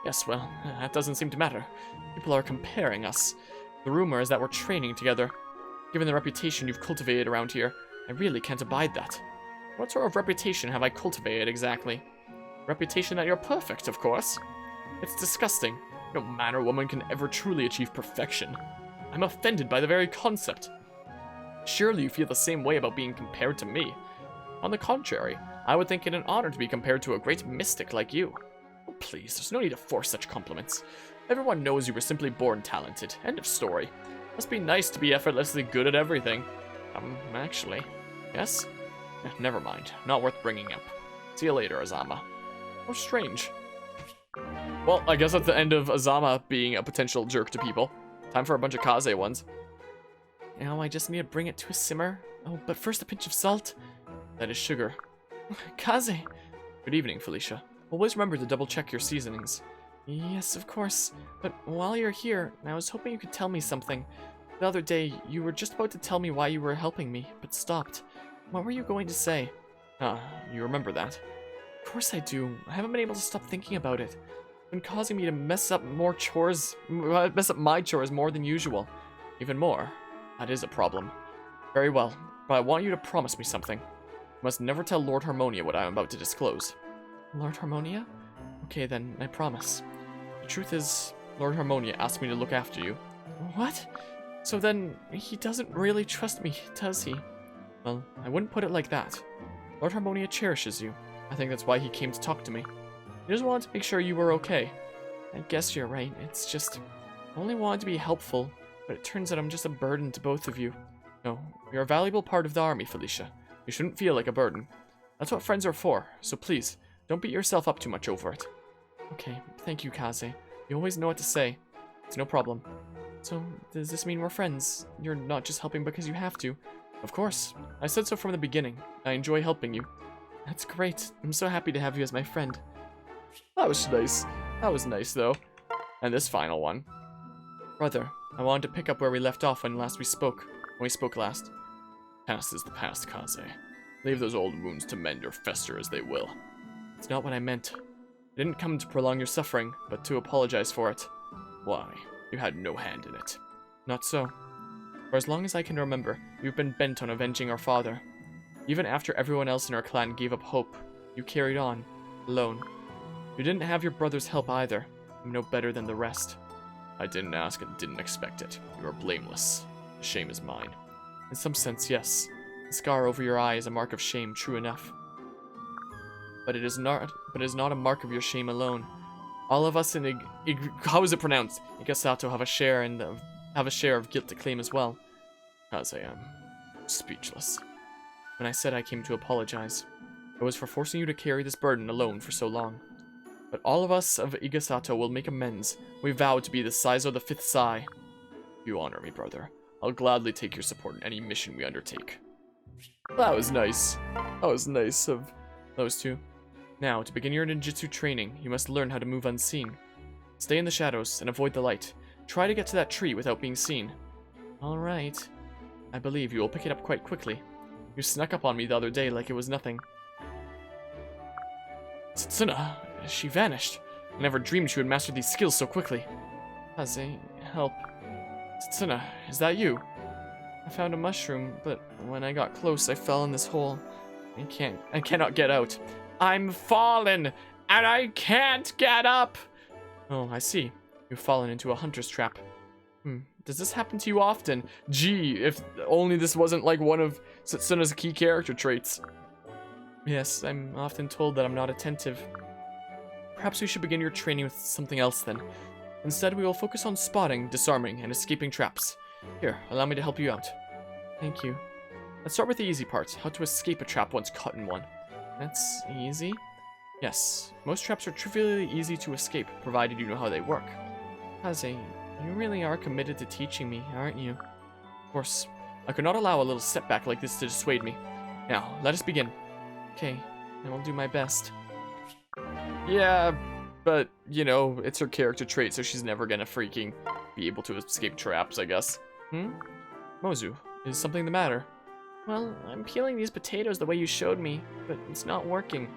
Yes, well, that doesn't seem to matter. People are comparing us. The rumor is that we're training together. Given the reputation you've cultivated around here, I really can't abide that. What sort of reputation have I cultivated exactly? Reputation that you're perfect, of course. It's disgusting. No man or woman can ever truly achieve perfection. I'm offended by the very concept. Surely you feel the same way about being compared to me. On the contrary, I would think it an honor to be compared to a great mystic like you. Oh, please, there's no need to force such compliments. Everyone knows you were simply born talented. End of story. Must be nice to be effortlessly good at everything. Actually. Yes? Never mind. Not worth bringing up. See you later, Azama. Oh, strange. Well, I guess that's the end of Azama being a potential jerk to people. Time for a bunch of Kaze ones. Now I just need to bring it to a simmer. Oh, but first a pinch of salt. That is sugar. Kaze! Good evening, Felicia. Always remember to double check your seasonings. Yes, of course. But while you're here, I was hoping you could tell me something. The other day, you were just about to tell me why you were helping me, but stopped. What were you going to say? Ah, you remember that? Of course I do. I haven't been able to stop thinking about it. It's been causing me to mess up my chores more than usual. Even more. That is a problem. Very well, but I want you to promise me something. You must never tell Lord Harmonia what I am about to disclose. Lord Harmonia? Okay then, I promise. The truth is, Lord Harmonia asked me to look after you. What? So then, he doesn't really trust me, does he? Well, I wouldn't put it like that. Lord Harmonia cherishes you. I think that's why he came to talk to me. He just wanted to make sure you were okay. I guess you're right, it's just... I only wanted to be helpful, but it turns out I'm just a burden to both of you. No, you're a valuable part of the army, Felicia. You shouldn't feel like a burden. That's what friends are for, so please, don't beat yourself up too much over it. Okay, thank you, Kaze. You always know what to say. It's no problem. So, does this mean we're friends? You're not just helping because you have to? Of course. I said so from the beginning. I enjoy helping you. That's great. I'm so happy to have you as my friend. That was nice. That was nice, though. And this final one. Brother, I wanted to pick up where we left off when we spoke last. Past is the past, Kaze. Leave those old wounds to mend or fester as they will. It's not what I meant. I didn't come to prolong your suffering, but to apologize for it. Why? You had no hand in it. Not so. For as long as I can remember, you've been bent on avenging our father. Even after everyone else in our clan gave up hope, you carried on, alone. You didn't have your brother's help either. I'm no better than the rest. I didn't ask and didn't expect it. You are blameless. The shame is mine. In some sense, yes. The scar over your eye is a mark of shame, true enough. But it is not a mark of your shame alone. All of us in how is it pronounced? Igasato have a share of guilt to claim as well. As I am speechless. When I said I came to apologize, it was for forcing you to carry this burden alone for so long. But all of us of Igasato will make amends. We vow to be the size of the fifth Sai. You honor me, brother. I'll gladly take your support in any mission we undertake. That was nice. That was nice of those two. Now, to begin your ninjutsu training, you must learn how to move unseen. Stay in the shadows and avoid the light. Try to get to that tree without being seen. Alright. I believe you will pick it up quite quickly. You snuck up on me the other day like it was nothing. Tsuna, she vanished. I never dreamed she would master these skills so quickly. Kaze, help. Tsuna, is that you? I found a mushroom, but when I got close, I fell in this hole. I cannot get out. I'm fallen, and I can't get up! Oh, I see. You've fallen into a hunter's trap. Does this happen to you often? Gee, if only this wasn't like one of Setsuna's key character traits. Yes, I'm often told that I'm not attentive. Perhaps we should begin your training with something else then. Instead, we will focus on spotting, disarming, and escaping traps. Here, allow me to help you out. Thank you. Let's start with the easy part, how to escape a trap once caught in one. That's easy. Yes, most traps are trivially easy to escape, provided you know how they work. Kaze, you really are committed to teaching me, aren't you? Of course. I could not allow a little setback like this to dissuade me. Now, let us begin. Okay, I will do my best. Yeah, but, you know, it's her character trait, so she's never gonna freaking be able to escape traps, I guess. Mozu, is something the matter? Well, I'm peeling these potatoes the way you showed me, but it's not working.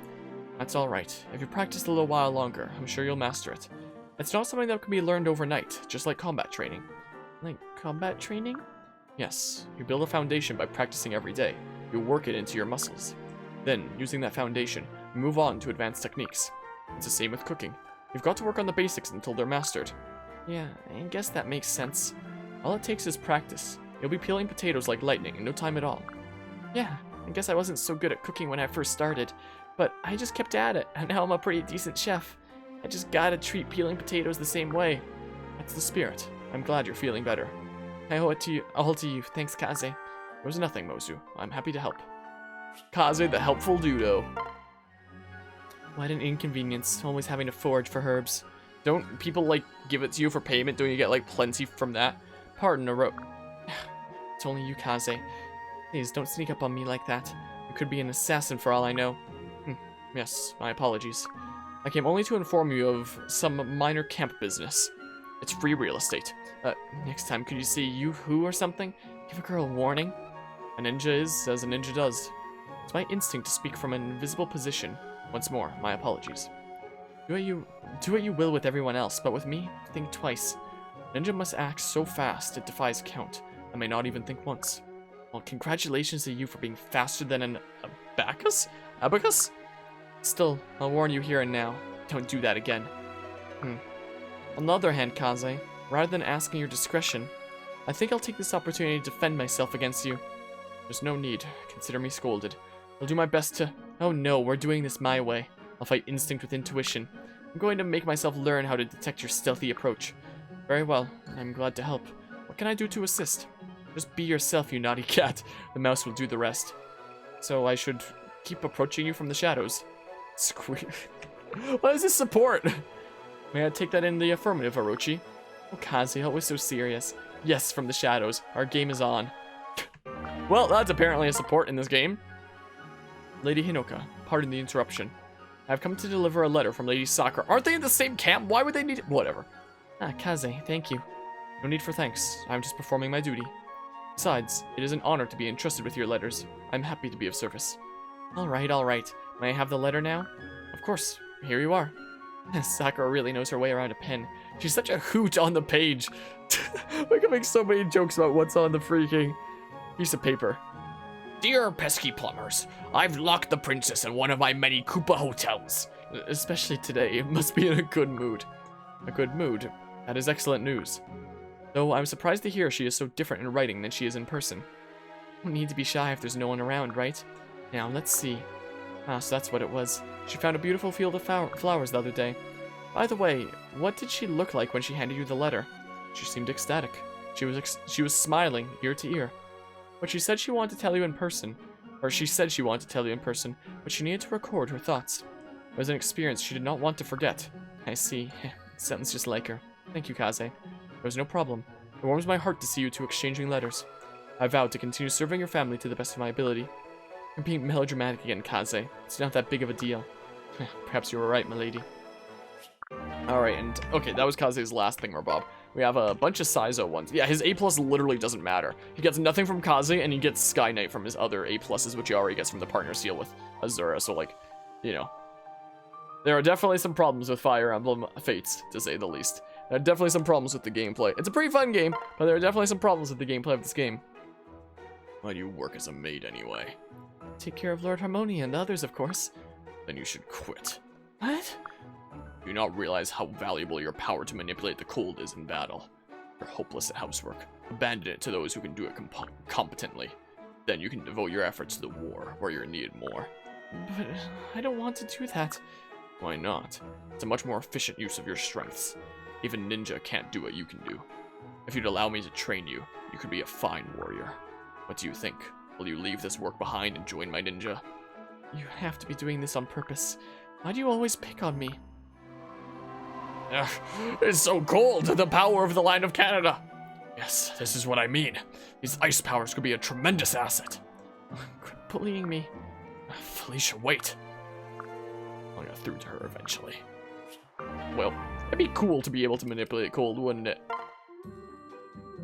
That's alright. If you practice a little while longer, I'm sure you'll master it. It's not something that can be learned overnight, just like combat training. Like combat training? Yes, you build a foundation by practicing every day. You work it into your muscles. Then, using that foundation, you move on to advanced techniques. It's the same with cooking. You've got to work on the basics until they're mastered. Yeah, I guess that makes sense. All it takes is practice. You'll be peeling potatoes like lightning in no time at all. Yeah, I guess I wasn't so good at cooking when I first started, but I just kept at it, and now I'm a pretty decent chef. I just gotta treat peeling potatoes the same way. That's the spirit. I'm glad you're feeling better. I owe it to you. All to you. Thanks, Kaze. It was nothing, Mozu. I'm happy to help. Kaze, the helpful dudo. What an inconvenience, always having to forage for herbs. Don't people, like, give it to you for payment? Don't you get, like, plenty from that? Pardon, It's only you, Kaze. Please, don't sneak up on me like that. You could be an assassin for all I know. Yes, my apologies. I came only to inform you of some minor camp business. It's free real estate. Next time, could you say you-who or something? Give a girl a warning? A ninja is as a ninja does. It's my instinct to speak from an invisible position. Once more, my apologies. Do what you will with everyone else, but with me, think twice. Ninja must act so fast it defies count. I may not even think once. Well, congratulations to you for being faster than an abacus? Abacus? Still, I'll warn you here and now. Don't do that again. On the other hand, Kaze, rather than asking your discretion, I think I'll take this opportunity to defend myself against you. There's no need. Consider me scolded. I'll do my best to... Oh no, we're doing this my way. I'll fight instinct with intuition. I'm going to make myself learn how to detect your stealthy approach. Very well. I'm glad to help. What can I do to assist? Just be yourself, you naughty cat. The mouse will do the rest. So I should keep approaching you from the shadows. Squeak. What is this support? May I take that in the affirmative, Orochi? Oh, Kaze, always so serious. Yes, from the shadows. Our game is on. Well, that's apparently a support in this game. Lady Hinoka, pardon the interruption. I've come to deliver a letter from Lady Sakura. Aren't they in the same camp? Why would they need... Whatever. Ah, Kaze, thank you. No need for thanks. I'm just performing my duty. Besides, it is an honor to be entrusted with your letters. I'm happy to be of service. All right. May I have the letter now? Of course. Here you are. Sakura really knows her way around a pen. She's such a hoot on the page. We can make so many jokes about what's on the freaking piece of paper. Dear pesky plumbers, I've locked the princess in one of my many Koopa hotels. Especially today, it must be in a good mood. A good mood? That is excellent news. Though I'm surprised to hear she is so different in writing than she is in person. Don't need to be shy if there's no one around, right? Now, let's see. Ah, so that's what it was. She found a beautiful field of flowers the other day. By the way, what did she look like when she handed you the letter? She seemed ecstatic. She was smiling ear to ear. But she said she wanted to tell you in person. Or she said she wanted to tell you in person, but she needed to record her thoughts. It was an experience she did not want to forget. I see. Sounds just like her. Thank you, Kaze. There was no problem. It warms my heart to see you two exchanging letters. I vowed to continue serving your family to the best of my ability. I'm being melodramatic again, Kaze. It's not that big of a deal. Perhaps you were right, milady. Alright, and okay, that was Kaze's last thing, Bob. We have a bunch of Saizo ones. Yeah, his A+ literally doesn't matter. He gets nothing from Kaze, and he gets Sky Knight from his other A+, which he already gets from the partner seal with Azura, so like, you know. There are definitely some problems with Fire Emblem Fates, to say the least. There are definitely some problems with the gameplay. It's a pretty fun game, but there are definitely some problems with the gameplay of this game. Why do you work as a maid anyway? Take care of Lord Harmonia and the others, of course. Then you should quit. What? Do you not realize how valuable your power to manipulate the cold is in battle? You're hopeless at housework. Abandon it to those who can do it competently. Then you can devote your efforts to the war, where you're needed more. But I don't want to do that. Why not? It's a much more efficient use of your strengths. Even ninja can't do what you can do. If you'd allow me to train you, you could be a fine warrior. What do you think? Will you leave this work behind and join my ninja? You have to be doing this on purpose. Why do you always pick on me? Ugh, it's so cold, the power of the land of Canada. Yes, this is what I mean. These ice powers could be a tremendous asset. Quit bullying me. Felicia, wait. I'll get through to her eventually. Well, it'd be cool to be able to manipulate cold, wouldn't it?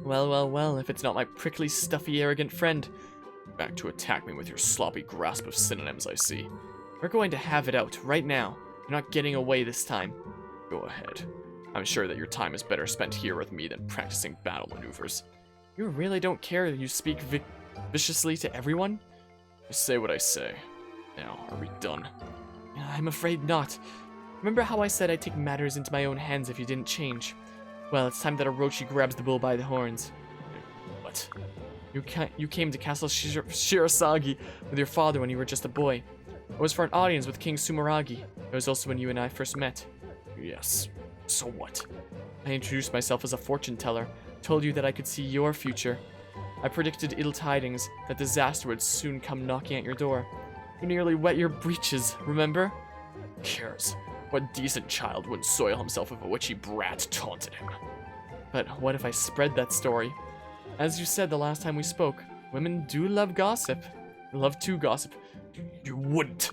Well, if it's not my prickly, stuffy, arrogant friend. Back to attack me with your sloppy grasp of synonyms, I see. We're going to have it out right now. You're not getting away this time. Go ahead. I'm sure that your time is better spent here with me than practicing battle maneuvers. You really don't care that you speak viciously to everyone? I say what I say. Now, are we done? I'm afraid not. Remember how I said I'd take matters into my own hands if you didn't change? Well, it's time that Orochi grabs the bull by the horns. What? You came to Castle Shirasagi with your father when you were just a boy. It was for an audience with King Sumeragi. It was also when you and I first met. Yes. So what? I introduced myself as a fortune teller, told you that I could see your future. I predicted ill tidings, that disaster would soon come knocking at your door. You nearly wet your breeches, remember? Who cares? What decent child wouldn't soil himself if a witchy brat taunted him? But what if I spread that story? As you said the last time we spoke, women do love gossip. Love to gossip. You wouldn't.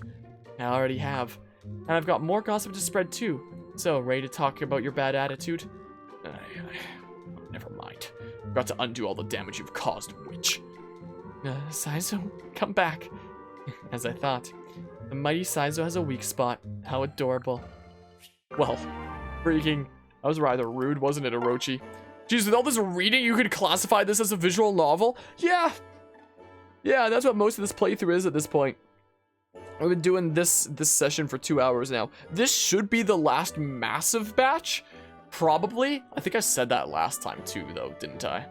I already have. And I've got more gossip to spread too. So, ready to talk about your bad attitude? Never mind. Got to undo all the damage you've caused, witch. Saizo, come back. As I thought. The mighty Saizo has a weak spot. How adorable. Well, freaking... That was rather rude, wasn't it, Orochi? Jeez, with all this reading, you could classify this as a visual novel? Yeah! Yeah, that's what most of this playthrough is at this point. I've been doing this session for 2 hours now. This should be the last massive batch. Probably. I think I said that last time too, though, didn't I?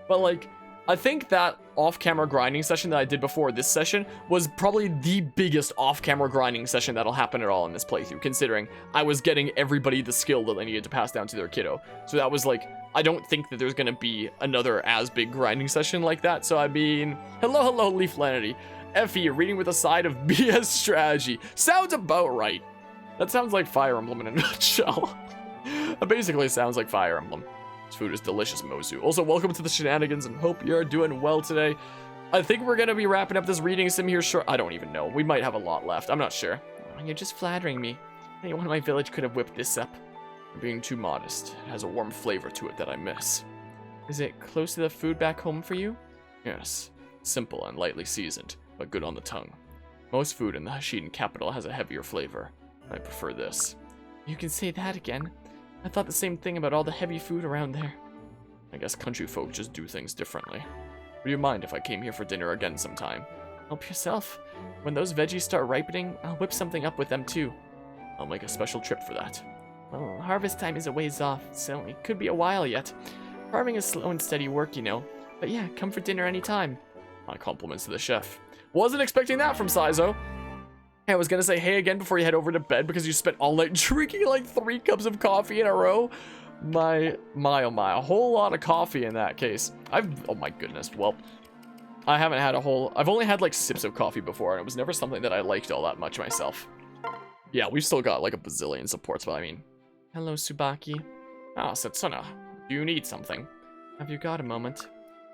But, like, I think that off-camera grinding session that I did before this session was probably the biggest off-camera grinding session that'll happen at all in this playthrough, considering I was getting everybody the skill that they needed to pass down to their kiddo. So that was, like, I don't think that there's gonna be another as big grinding session like that. So, I mean, hello, Leaflanity. Effie, reading with a side of BS strategy. Sounds about right. That sounds like Fire Emblem in a nutshell. It basically sounds like Fire Emblem. This food is delicious, Mozu. Also, welcome to the shenanigans and hope you're doing well today. I think we're gonna be wrapping up this reading sim here short. I don't even know. We might have a lot left. I'm not sure. You're just flattering me. Anyone in my village could have whipped this up. You're being too modest. It has a warm flavor to it that I miss. Is it close to the food back home for you? Yes. Simple and lightly seasoned, but good on the tongue. Most food in the Hashiden capital has a heavier flavor. I prefer this. You can say that again. I thought the same thing about all the heavy food around there. I guess country folk just do things differently. Would you mind if I came here for dinner again sometime? Help yourself. When those veggies start ripening, I'll whip something up with them too. I'll make a special trip for that. Well, harvest time is a ways off, so it could be a while yet. Farming is slow and steady work, you know. But yeah, come for dinner anytime. My compliments to the chef. Wasn't expecting that from Saizo. I was gonna say hey again before you head over to bed because you spent all night drinking like 3 cups of coffee in a row. My, a whole lot of coffee in that case. Oh my goodness, well, I've only had like sips of coffee before, and it was never something that I liked all that much myself. Yeah, we've still got like a bazillion supports, but I mean. Hello, Tsubaki. Ah, Setsuna, do you need something? Have you got a moment?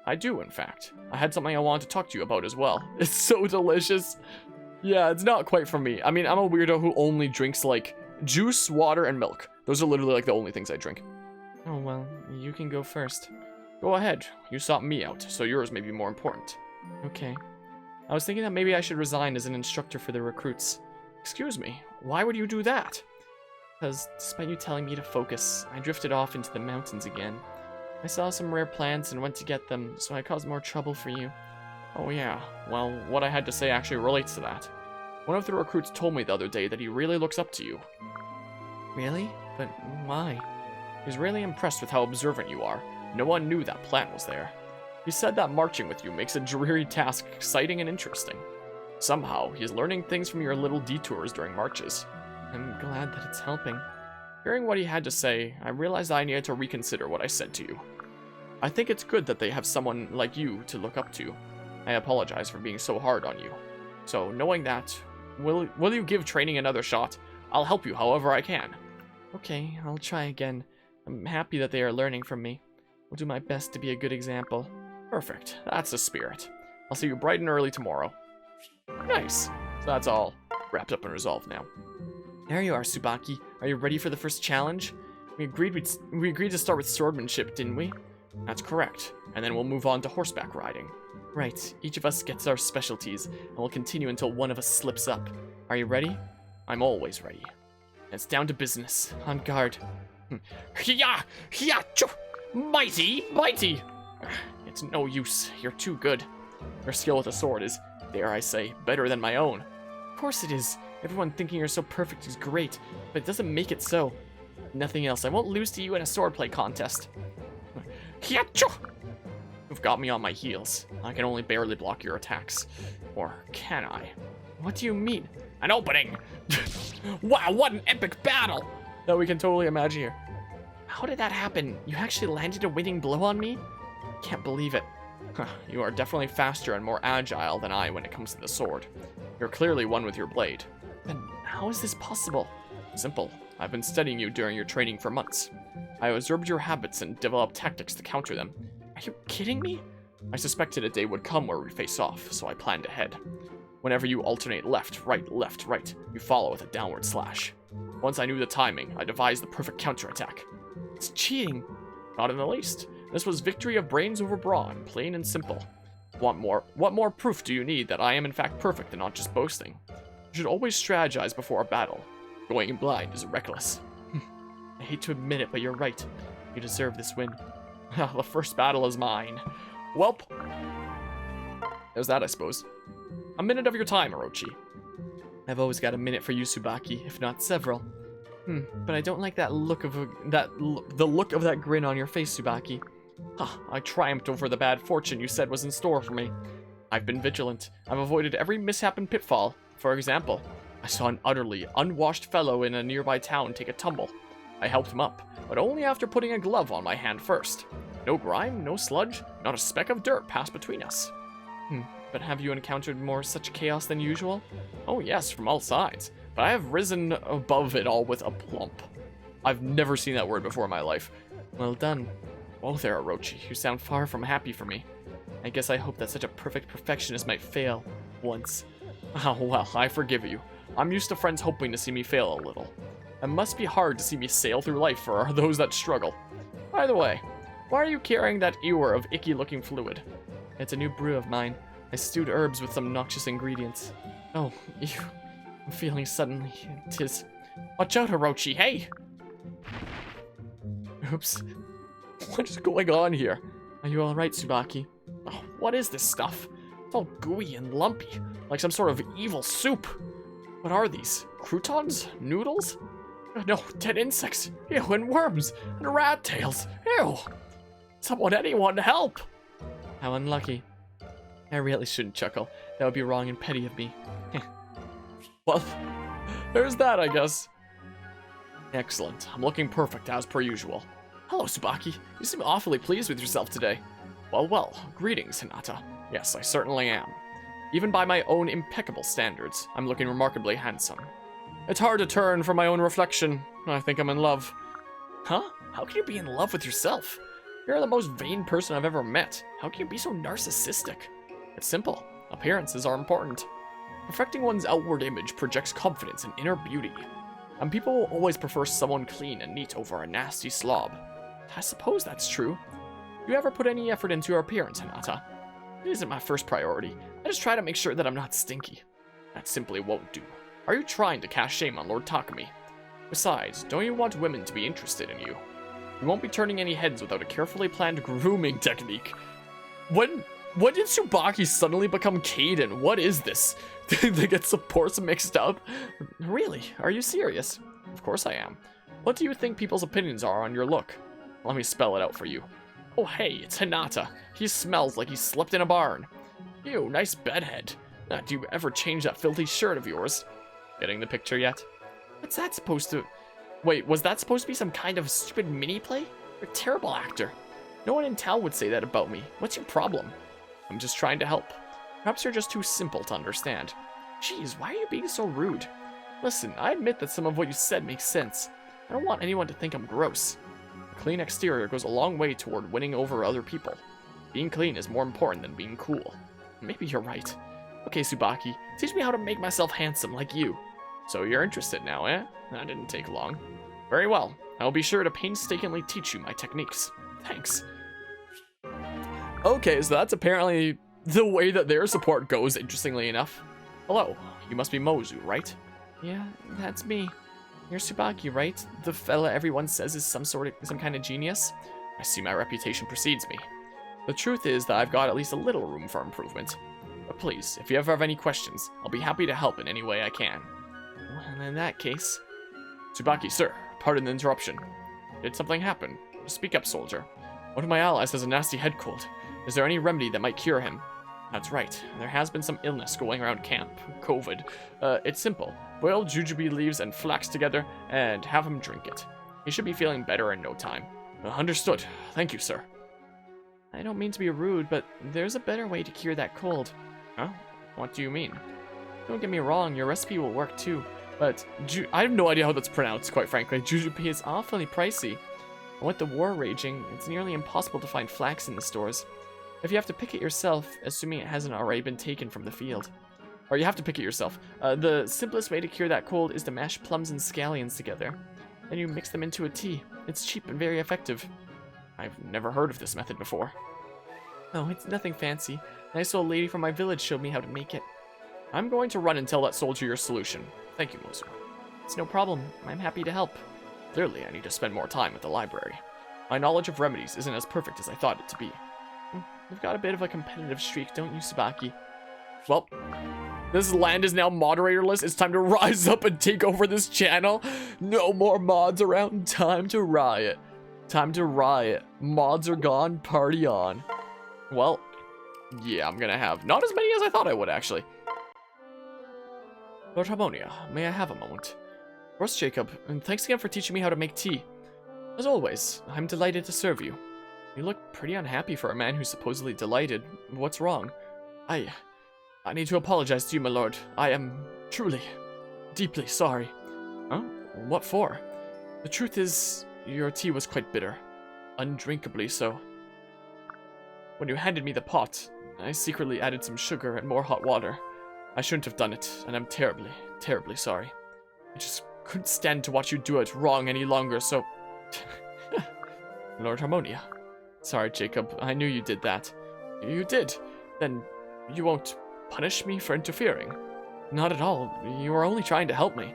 I do, in fact. I had something I wanted to talk to you about as well. It's so delicious. Yeah, it's not quite for me. I mean, I'm a weirdo who only drinks, like, juice, water, and milk. Those are literally, like, the only things I drink. Oh, well, you can go first. Go ahead. You sought me out, so yours may be more important. Okay. I was thinking that maybe I should resign as an instructor for the recruits. Excuse me, why would you do that? Because, despite you telling me to focus, I drifted off into the mountains again. I saw some rare plants and went to get them, so I caused more trouble for you. Oh yeah, well, what I had to say actually relates to that. One of the recruits told me the other day that he really looks up to you. Really? But why? He was really impressed with how observant you are. No one knew that plant was there. He said that marching with you makes a dreary task exciting and interesting. Somehow, he is learning things from your little detours during marches. I'm glad that it's helping. Hearing what he had to say, I realized I needed to reconsider what I said to you. I think it's good that they have someone like you to look up to. I apologize for being so hard on you. So, knowing that, will you give training another shot? I'll help you however I can. Okay, I'll try again. I'm happy that they are learning from me. I'll do my best to be a good example. Perfect. That's the spirit. I'll see you bright and early tomorrow. Nice. So that's all wrapped up and resolved now. There you are, Tsubaki. Are you ready for the first challenge? We agreed to start with swordmanship, didn't we? That's correct. And then we'll move on to horseback riding. Right. Each of us gets our specialties, and we'll continue until one of us slips up. Are you ready? I'm always ready. It's down to business. On guard. Hiya! Hiya! Mighty! Mighty! It's no use. You're too good. Your skill with a sword is, dare I say, better than my own. Of course it is. Everyone thinking you're so perfect is great, but it doesn't make it so. Nothing else. I won't lose to you in a swordplay contest. You've got me on my heels. I can only barely block your attacks. Or can I? What do you mean? An opening! Wow, what an epic battle! That we can totally imagine here. How did that happen? You actually landed a winning blow on me? Can't believe it. You are definitely faster and more agile than I when it comes to the sword. You're clearly one with your blade. Then how is this possible? Simple. I've been studying you during your training for months. I observed your habits and developed tactics to counter them. Are you kidding me? I suspected a day would come where we face off, so I planned ahead. Whenever you alternate left, right, you follow with a downward slash. Once I knew the timing, I devised the perfect counterattack. It's cheating. Not in the least. This was victory of brains over brawn, plain and simple. What more proof do you need that I am in fact perfect and not just boasting? You should always strategize before a battle. Going in blind is reckless. I hate to admit it, but you're right. You deserve this win. The first battle is mine. Welp. There's that, I suppose. A minute of your time, Orochi. I've always got a minute for you, Tsubaki, if not several. But I don't like that look of the look of that grin on your face, Tsubaki. I triumphed over the bad fortune you said was in store for me. I've been vigilant. I've avoided every mishap and pitfall. For example, I saw an utterly unwashed fellow in a nearby town take a tumble. I helped him up, but only after putting a glove on my hand first. No grime, no sludge, not a speck of dirt passed between us. But have you encountered more such chaos than usual? Oh yes, from all sides. But I have risen above it all with aplomb. I've never seen that word before in my life. Well done. Oh there, Orochi, you sound far from happy for me. I guess I hope that such a perfect perfectionist might fail once. Oh well, I forgive you. I'm used to friends hoping to see me fail a little. It must be hard to see me sail through life for those that struggle. By the way, why are you carrying that ewer of icky-looking fluid? It's a new brew of mine. I stewed herbs with some noxious ingredients. Oh, ew. I'm feeling suddenly. 'Tis. Watch out, Orochi, hey! Oops. What is going on here? Are you alright, Tsubaki? Oh, what is this stuff? It's all gooey and lumpy, like some sort of evil soup. What are these? Croutons? Noodles? No, dead insects. Ew, and worms. And rat tails. Ew. Anyone help. How unlucky. I really shouldn't chuckle. That would be wrong and petty of me. Well, there's that, I guess. Excellent. I'm looking perfect, as per usual. Hello, Tsubaki. You seem awfully pleased with yourself today. Well, greetings, Hinata. Yes, I certainly am. Even by my own impeccable standards, I'm looking remarkably handsome. It's hard to turn from my own reflection. I think I'm in love. Huh? How can you be in love with yourself? You're the most vain person I've ever met. How can you be so narcissistic? It's simple. Appearances are important. Perfecting one's outward image projects confidence and inner beauty. And people will always prefer someone clean and neat over a nasty slob. I suppose that's true. You ever put any effort into your appearance, Hinata? It isn't my first priority. I just try to make sure that I'm not stinky. That simply won't do. Are you trying to cast shame on Lord Takumi? Besides, don't you want women to be interested in you? You won't be turning any heads without a carefully planned grooming technique. When did Tsubaki suddenly become Kaden? What is this? They get supports mixed up? Really? Are you serious? Of course I am. What do you think people's opinions are on your look? Let me spell it out for you. Oh hey, it's Hinata. He smells like he slept in a barn. Ew, nice bedhead. Do you ever change that filthy shirt of yours? Getting the picture yet? What's that supposed to... Wait, was that supposed to be some kind of stupid mini-play? You're a terrible actor. No one in town would say that about me. What's your problem? I'm just trying to help. Perhaps you're just too simple to understand. Jeez, why are you being so rude? Listen, I admit that some of what you said makes sense. I don't want anyone to think I'm gross. A clean exterior goes a long way toward winning over other people. Being clean is more important than being cool. Maybe you're right. Okay, Tsubaki, teach me how to make myself handsome like you. So you're interested now, eh? That didn't take long. Very well. I'll be sure to painstakingly teach you my techniques. Thanks. Okay, so that's apparently the way that their support goes, interestingly enough. Hello. you must be Mozu, right? Yeah, that's me. You're Tsubaki, right? The fella everyone says is some kind of genius? I see my reputation precedes me. The truth is that I've got at least a little room for improvement. But please, if you ever have any questions, I'll be happy to help in any way I can. Well, in that case... Tsubaki, sir, pardon the interruption. Did something happen? Speak up, soldier. One of my allies has a nasty head cold. Is there any remedy that might cure him? That's right. There has been some illness going around camp. COVID. It's simple. Boil jujube leaves and flax together and have him drink it. He should be feeling better in no time. Understood. Thank you, sir. I don't mean to be rude, but there's a better way to cure that cold. Huh? What do you mean? Don't get me wrong, your recipe will work too, but I have no idea how that's pronounced, quite frankly. jujube is awfully pricey. And with the war raging, it's nearly impossible to find flax in the stores. If you have to pick it yourself, assuming it hasn't already been taken from the field. Or you have to pick it yourself. The simplest way to cure that cold is to mash plums and scallions together. Then you mix them into a tea. It's cheap and very effective. I've never heard of this method before. Oh, it's nothing fancy. A nice old lady from my village showed me how to make it. I'm going to run and tell that soldier your solution. Thank you, Mozu. It's no problem. I'm happy to help. Clearly, I need to spend more time at the library. My knowledge of remedies isn't as perfect as I thought it to be. You've got a bit of a competitive streak, don't you, Tsubaki? Well, this land is now moderatorless. It's time to rise up and take over this channel. No more mods around. Time to riot. Time to riot. Mods are gone. Party on. Well, yeah, I'm gonna have not as many as I thought I would, actually. Lord Harmonia, may I have a moment? Of course, Jacob, and thanks again for teaching me how to make tea. As always, I'm delighted to serve you. You look pretty unhappy for a man who's supposedly delighted. What's wrong? I need to apologize to you, my lord. I am truly, deeply sorry. Huh? What for? The truth is, your tea was quite bitter. Undrinkably so. When you handed me the pot, I secretly added some sugar and more hot water. I shouldn't have done it, and I'm terribly, terribly sorry. I just couldn't stand to watch you do it wrong any longer, so... Lord Harmonia. Sorry, Jacob. I knew you did that. You did? Then you won't punish me for interfering? Not at all. You were only trying to help me.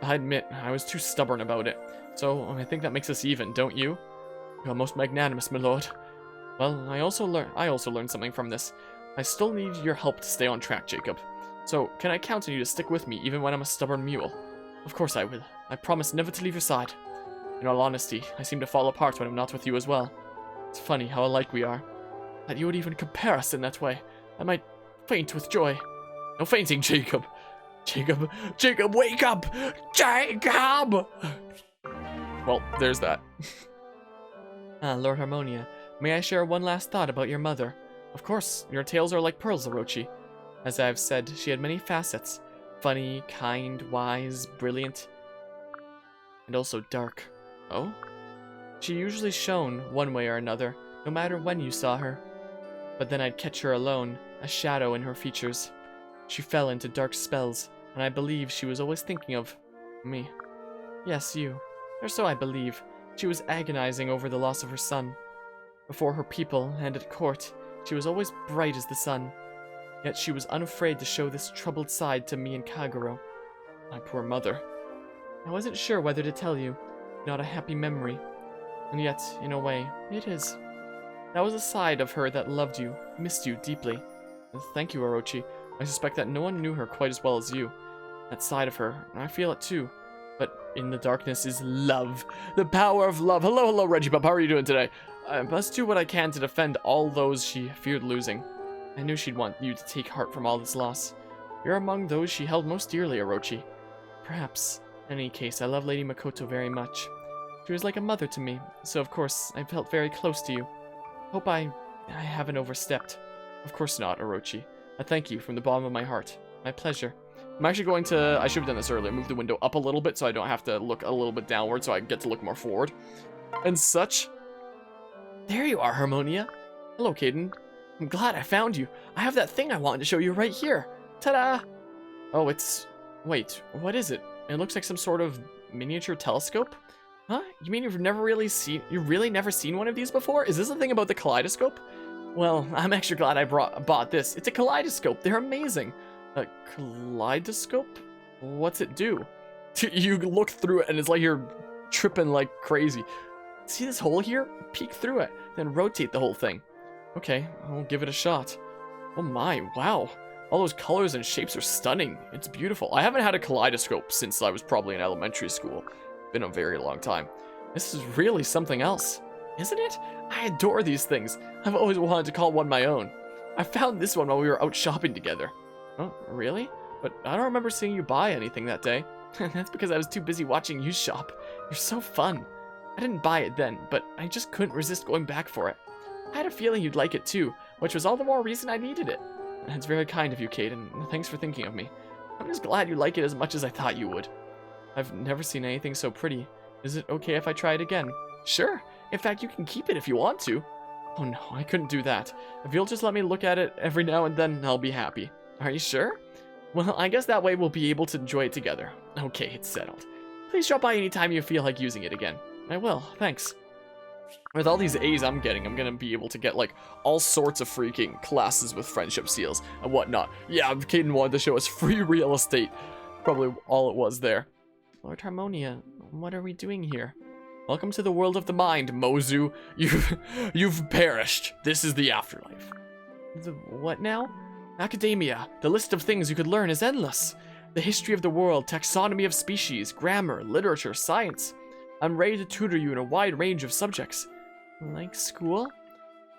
I admit, I was too stubborn about it. So, I think that makes us even, don't you? You're most magnanimous, my lord. Well, I also learned something from this. I still need your help to stay on track, Jacob. So, can I count on you to stick with me even when I'm a stubborn mule? Of course I will. I promise never to leave your side. In all honesty, I seem to fall apart when I'm not with you as well. It's funny how alike we are. That you would even compare us in that way. I might faint with joy. No fainting, Jacob. Jacob, wake up! Jacob! Well, there's that. Lord Harmonia, may I share one last thought about your mother? Of course, your tales are like pearls, Orochi. As I have said, she had many facets. Funny, kind, wise, brilliant, and also dark. Oh? She usually shone one way or another, no matter when you saw her. But then I'd catch her alone, a shadow in her features. She fell into dark spells, and I believe she was always thinking of me. Yes, you. Or so I believe. She was agonizing over the loss of her son. Before her people and at court, she was always bright as the sun. Yet she was unafraid to show this troubled side to me and Kagero. My poor mother. I wasn't sure whether to tell you. Not a happy memory. And yet, in a way, it is. That was a side of her that loved you, missed you deeply. Thank you, Orochi. I suspect that no one knew her quite as well as you. That side of her, I feel it too. But in the darkness is love. The power of love. Hello, Reggie Bub. How are you doing today? I must do what I can to defend all those she feared losing. I knew she'd want you to take heart from all this loss. You're among those she held most dearly, Orochi. Perhaps. In any case, I love Lady Makoto very much. She was like a mother to me, so of course I felt very close to you. Hope I haven't overstepped. Of course not, Orochi. I thank you from the bottom of my heart. My pleasure. I'm actually going to, I should have done this earlier, move the window up a little bit so I don't have to look a little bit downward so I get to look more forward. And such. There you are, Harmonia. Hello, Caden. I'm glad I found you. I have that thing I wanted to show you right here. Ta-da! Oh, it's... Wait, what is it? It looks like some sort of miniature telescope? Huh? You mean you've really never seen one of these before? Is this the thing about the kaleidoscope? Well, I'm extra glad I bought this. It's a kaleidoscope. They're amazing. A kaleidoscope? What's it do? You look through it and it's like you're tripping like crazy. See this hole here? Peek through it, then rotate the whole thing. Okay, I'll give it a shot. Oh my, wow. All those colors and shapes are stunning. It's beautiful. I haven't had a kaleidoscope since I was probably in elementary school. Been a very long time. This is really something else, isn't it? I adore these things. I've always wanted to call one my own. I found this one while we were out shopping together. Oh, really? But I don't remember seeing you buy anything that day. That's because I was too busy watching you shop. You're so fun. I didn't buy it then, but I just couldn't resist going back for it. I had a feeling you'd like it too, which was all the more reason I needed it. It's very kind of you, Kate, and thanks for thinking of me. I'm just glad you like it as much as I thought you would. I've never seen anything so pretty. Is it okay if I try it again? Sure. In fact, you can keep it if you want to. Oh no, I couldn't do that. If you'll just let me look at it every now and then, I'll be happy. Are you sure? Well, I guess that way we'll be able to enjoy it together. Okay, it's settled. Please drop by anytime you feel like using it again. I will, thanks. With all these A's I'm getting, I'm gonna be able to get, like, all sorts of freaking classes with friendship seals and whatnot. Yeah, Caden wanted to show us free real estate. Probably all it was there. Lord Harmonia, what are we doing here? Welcome to the world of the mind, Mozu. You've perished. This is the afterlife. The what now? Academia. The list of things you could learn is endless. The history of the world, taxonomy of species, grammar, literature, science. I'm ready to tutor you in a wide range of subjects. Like school?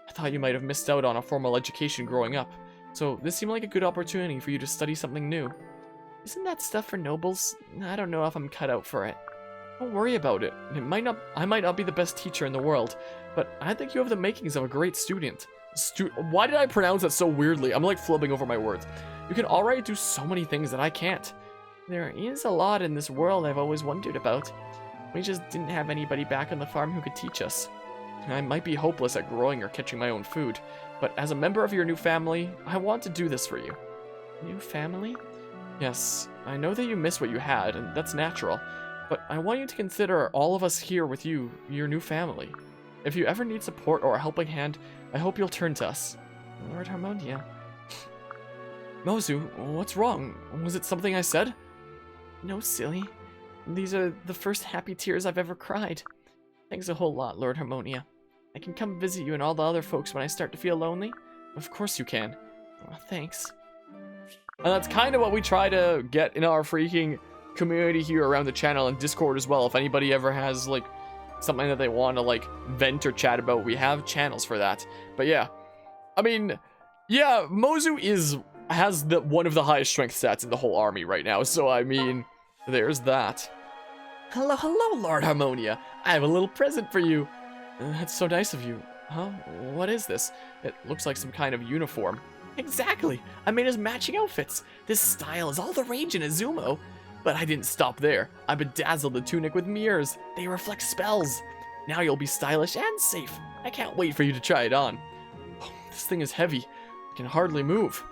I thought you might have missed out on a formal education growing up, so this seemed like a good opportunity for you to study something new. Isn't that stuff for nobles? I don't know if I'm cut out for it. Don't worry about it. I might not be the best teacher in the world, but I think you have the makings of a great student. Why did I pronounce that so weirdly? I'm like flipping over my words. You can already do so many things that I can't. There is a lot in this world I've always wondered about. We just didn't have anybody back on the farm who could teach us. I might be hopeless at growing or catching my own food, but as a member of your new family, I want to do this for you. New family? Yes, I know that you miss what you had, and that's natural, but I want you to consider all of us here with you, your new family. If you ever need support or a helping hand, I hope you'll turn to us. Lord Harmonia. Mozu, what's wrong? Was it something I said? No, silly. These are the first happy tears I've ever cried. Thanks a whole lot, Lord Harmonia. I can come visit you and all the other folks when I start to feel lonely? Of course you can. Oh, thanks. And that's kind of what we try to get in our freaking community here around the channel and Discord as well. If anybody ever has, like, something that they want to, like, vent or chat about, we have channels for that. But yeah, I mean, yeah, Mozu has one of the highest strength stats in the whole army right now. So, I mean, there's that. Hello, hello, Lord Harmonia. I have a little present for you. That's so nice of you. Huh? What is this? It looks like some kind of uniform. Exactly. I made us matching outfits. This style is all the rage in Izumo. But I didn't stop there. I bedazzled the tunic with mirrors. They reflect spells. Now you'll be stylish and safe. I can't wait for you to try it on. Oh, this thing is heavy. I can hardly move.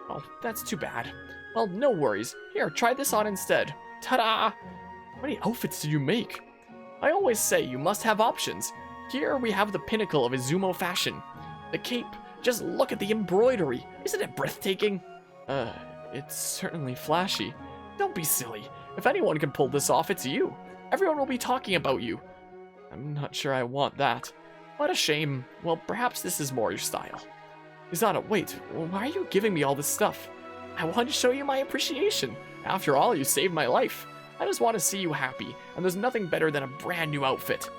Oh, that's too bad. Well, no worries. Here, try this on instead. Ta-da! How many outfits did you make? I always say you must have options. Here we have the pinnacle of Izumo fashion. The cape. Just look at the embroidery. Isn't it breathtaking? It's certainly flashy. Don't be silly. If anyone can pull this off, it's you. Everyone will be talking about you. I'm not sure I want that. What a shame. Well, perhaps this is more your style. Izana, wait. Why are you giving me all this stuff? I want to show you my appreciation. After all, you saved my life. I just want to see you happy, and there's nothing better than a brand new outfit.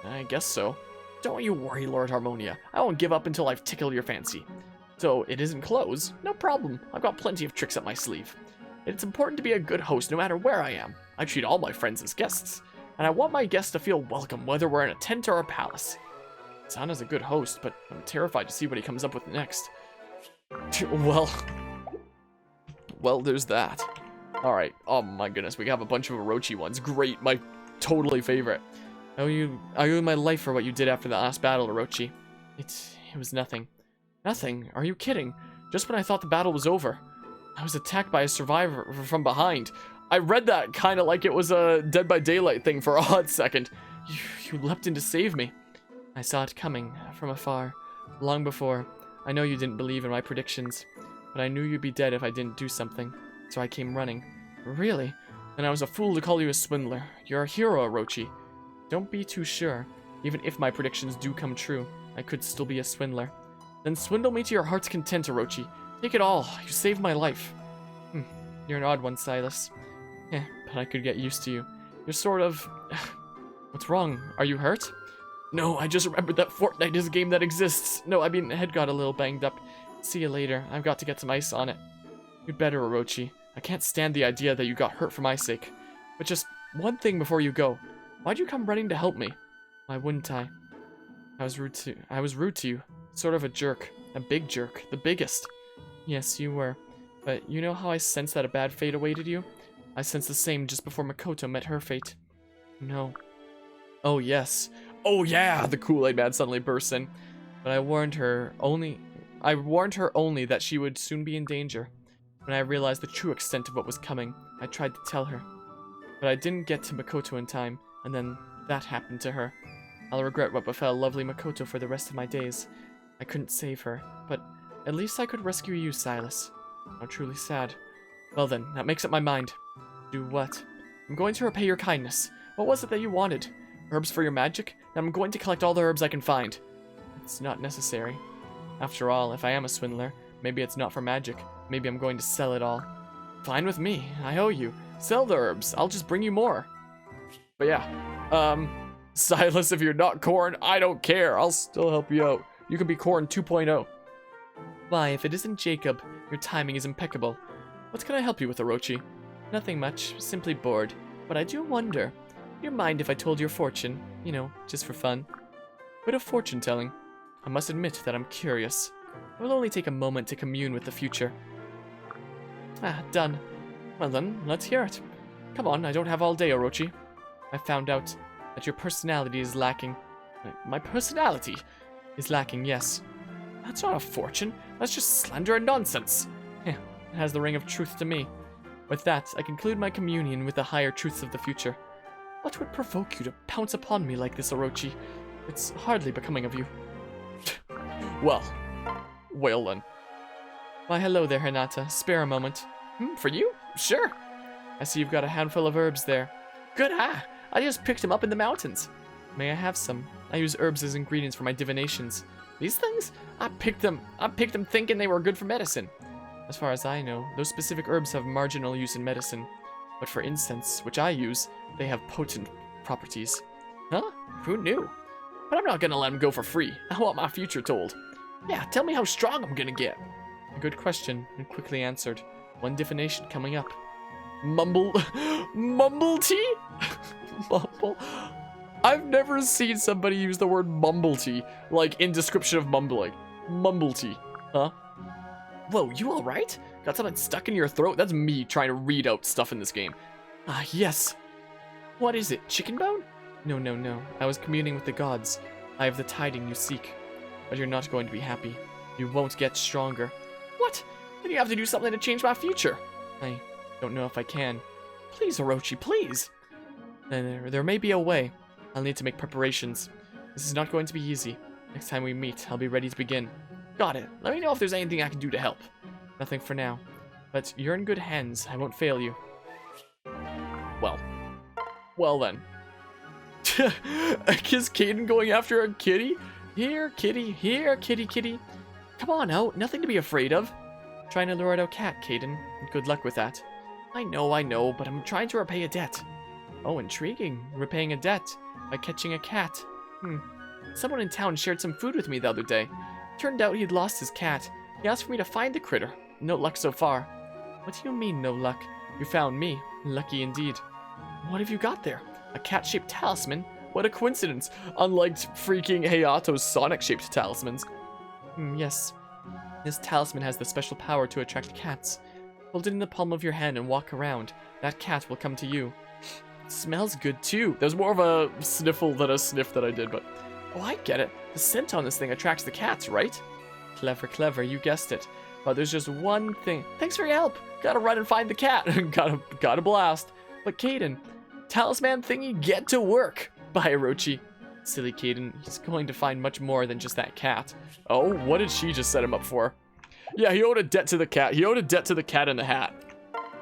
I guess so. Don't you worry, Lord Harmonia. I won't give up until I've tickled your fancy. So, it isn't clothes? No problem. I've got plenty of tricks up my sleeve. It's important to be a good host no matter where I am. I treat all my friends as guests, and I want my guests to feel welcome whether we're in a tent or a palace. Sana's a good host, but I'm terrified to see what he comes up with next. Well, there's that. Alright, oh my goodness, we have a bunch of Orochi ones. Great, my totally favorite. I owe you my life for what you did after the last battle, Orochi. It was nothing. Nothing? Are you kidding? Just when I thought the battle was over. I was attacked by a survivor from behind. I read that kind of like it was a Dead by Daylight thing for a hot second. You leapt in to save me. I saw it coming from afar, long before. I know you didn't believe in my predictions, but I knew you'd be dead if I didn't do something, so I came running. Really? Then I was a fool to call you a swindler. You're a hero, Orochi. Don't be too sure. Even if my predictions do come true, I could still be a swindler. Then swindle me to your heart's content, Orochi. Take it all. You saved my life. You're an odd one, Silas. But I could get used to you. You're sort of... What's wrong? Are you hurt? No, I just remembered that Fortnite is a game that exists. No, I mean, head got a little banged up. See you later. I've got to get some ice on it. You'd better, Orochi. I can't stand the idea that you got hurt for my sake. But just one thing before you go. Why'd you come running to help me? Why wouldn't I? I was rude to you. Sort of a jerk. A big jerk. The biggest. Yes, you were. But you know how I sensed that a bad fate awaited you? I sensed the same just before Makoto met her fate. No. Oh, yes. Oh, yeah! The Kool-Aid man suddenly bursts in. But I warned her only that she would soon be in danger. When I realized the true extent of what was coming, I tried to tell her. But I didn't get to Makoto in time, and then that happened to her. I'll regret what befell lovely Makoto for the rest of my days. I couldn't save her, but at least I could rescue you, Silas. How truly sad. Well then, that makes up my mind. Do what? I'm going to repay your kindness. What was it that you wanted? Herbs for your magic? Then I'm going to collect all the herbs I can find. It's not necessary. After all, if I am a swindler, maybe it's not for magic. Maybe I'm going to sell it all. Fine with me. I owe you. Sell the herbs. I'll just bring you more. But yeah, Silas, if you're not Corn, I don't care. I'll still help you out. You can be Corn 2.0. Why, if it isn't Jacob, your timing is impeccable. What can I help you with, Orochi? Nothing much, simply bored. But I do wonder, do you mind if I told your fortune? You know, just for fun. Bit of fortune telling. I must admit that I'm curious. It will only take a moment to commune with the future. Ah, done. Well then, let's hear it. Come on, I don't have all day, Orochi. I found out that your personality is lacking. My personality is lacking, yes. That's not a fortune. That's just slander and nonsense. It has the ring of truth to me. With that, I conclude my communion with the higher truths of the future. What would provoke you to pounce upon me like this, Orochi? It's hardly becoming of you. Well then. Why, hello there, Hinata. Spare a moment. For you? Sure. I see you've got a handful of herbs there. Good, I just picked them up in the mountains. May I have some? I use herbs as ingredients for my divinations. These things? I picked them thinking they were good for medicine. As far as I know, those specific herbs have marginal use in medicine. But for incense, which I use, they have potent properties. Huh? Who knew? But I'm not gonna let them go for free. I want my future told. Yeah, tell me how strong I'm gonna get. A good question, and quickly answered. One divination coming up. Mumble tea? Mumble? I've never seen somebody use the word mumble tea, like in description of mumbling. Mumble tea, huh? Whoa, you alright? Got something stuck in your throat? That's me trying to read out stuff in this game. Ah, yes. What is it, chicken bone? No. I was communing with the gods. I have the tiding you seek. But you're not going to be happy. You won't get stronger. What? Then you have to do something to change my future. I don't know if I can. Please, Orochi, please. There may be a way. I'll need to make preparations. This is not going to be easy. Next time we meet, I'll be ready to begin. Got it. Let me know if there's anything I can do to help. Nothing for now. But you're in good hands. I won't fail you. Well then. Is Caden going after a kitty? Here, kitty. Here, kitty. Come on out. Nothing to be afraid of. Trying to lure out a cat, Caden. Good luck with that. I know, but I'm trying to repay a debt. Oh, intriguing. Repaying a debt by catching a cat. Someone in town shared some food with me the other day. Turned out he'd lost his cat. He asked for me to find the critter. No luck so far. What do you mean, no luck? You found me. Lucky indeed. What have you got there? A cat-shaped talisman? What a coincidence. Unlike freaking Hayato's Sonic-shaped talismans. Yes. This talisman has the special power to attract cats. Hold it in the palm of your hand and walk around. That cat will come to you. It smells good too. There's more of a sniffle than a sniff that I did, but... Oh, I get it. The scent on this thing attracts the cats, right? Clever, you guessed it. But there's just one thing. Thanks for your help. Gotta run and find the cat. gotta blast. But Caden, talisman thingy, get to work. Bye, Orochi. Silly Caden, he's going to find much more than just that cat. Oh, what did she just set him up for? Yeah, he owed a debt to the cat. He owed a debt to the cat in the hat.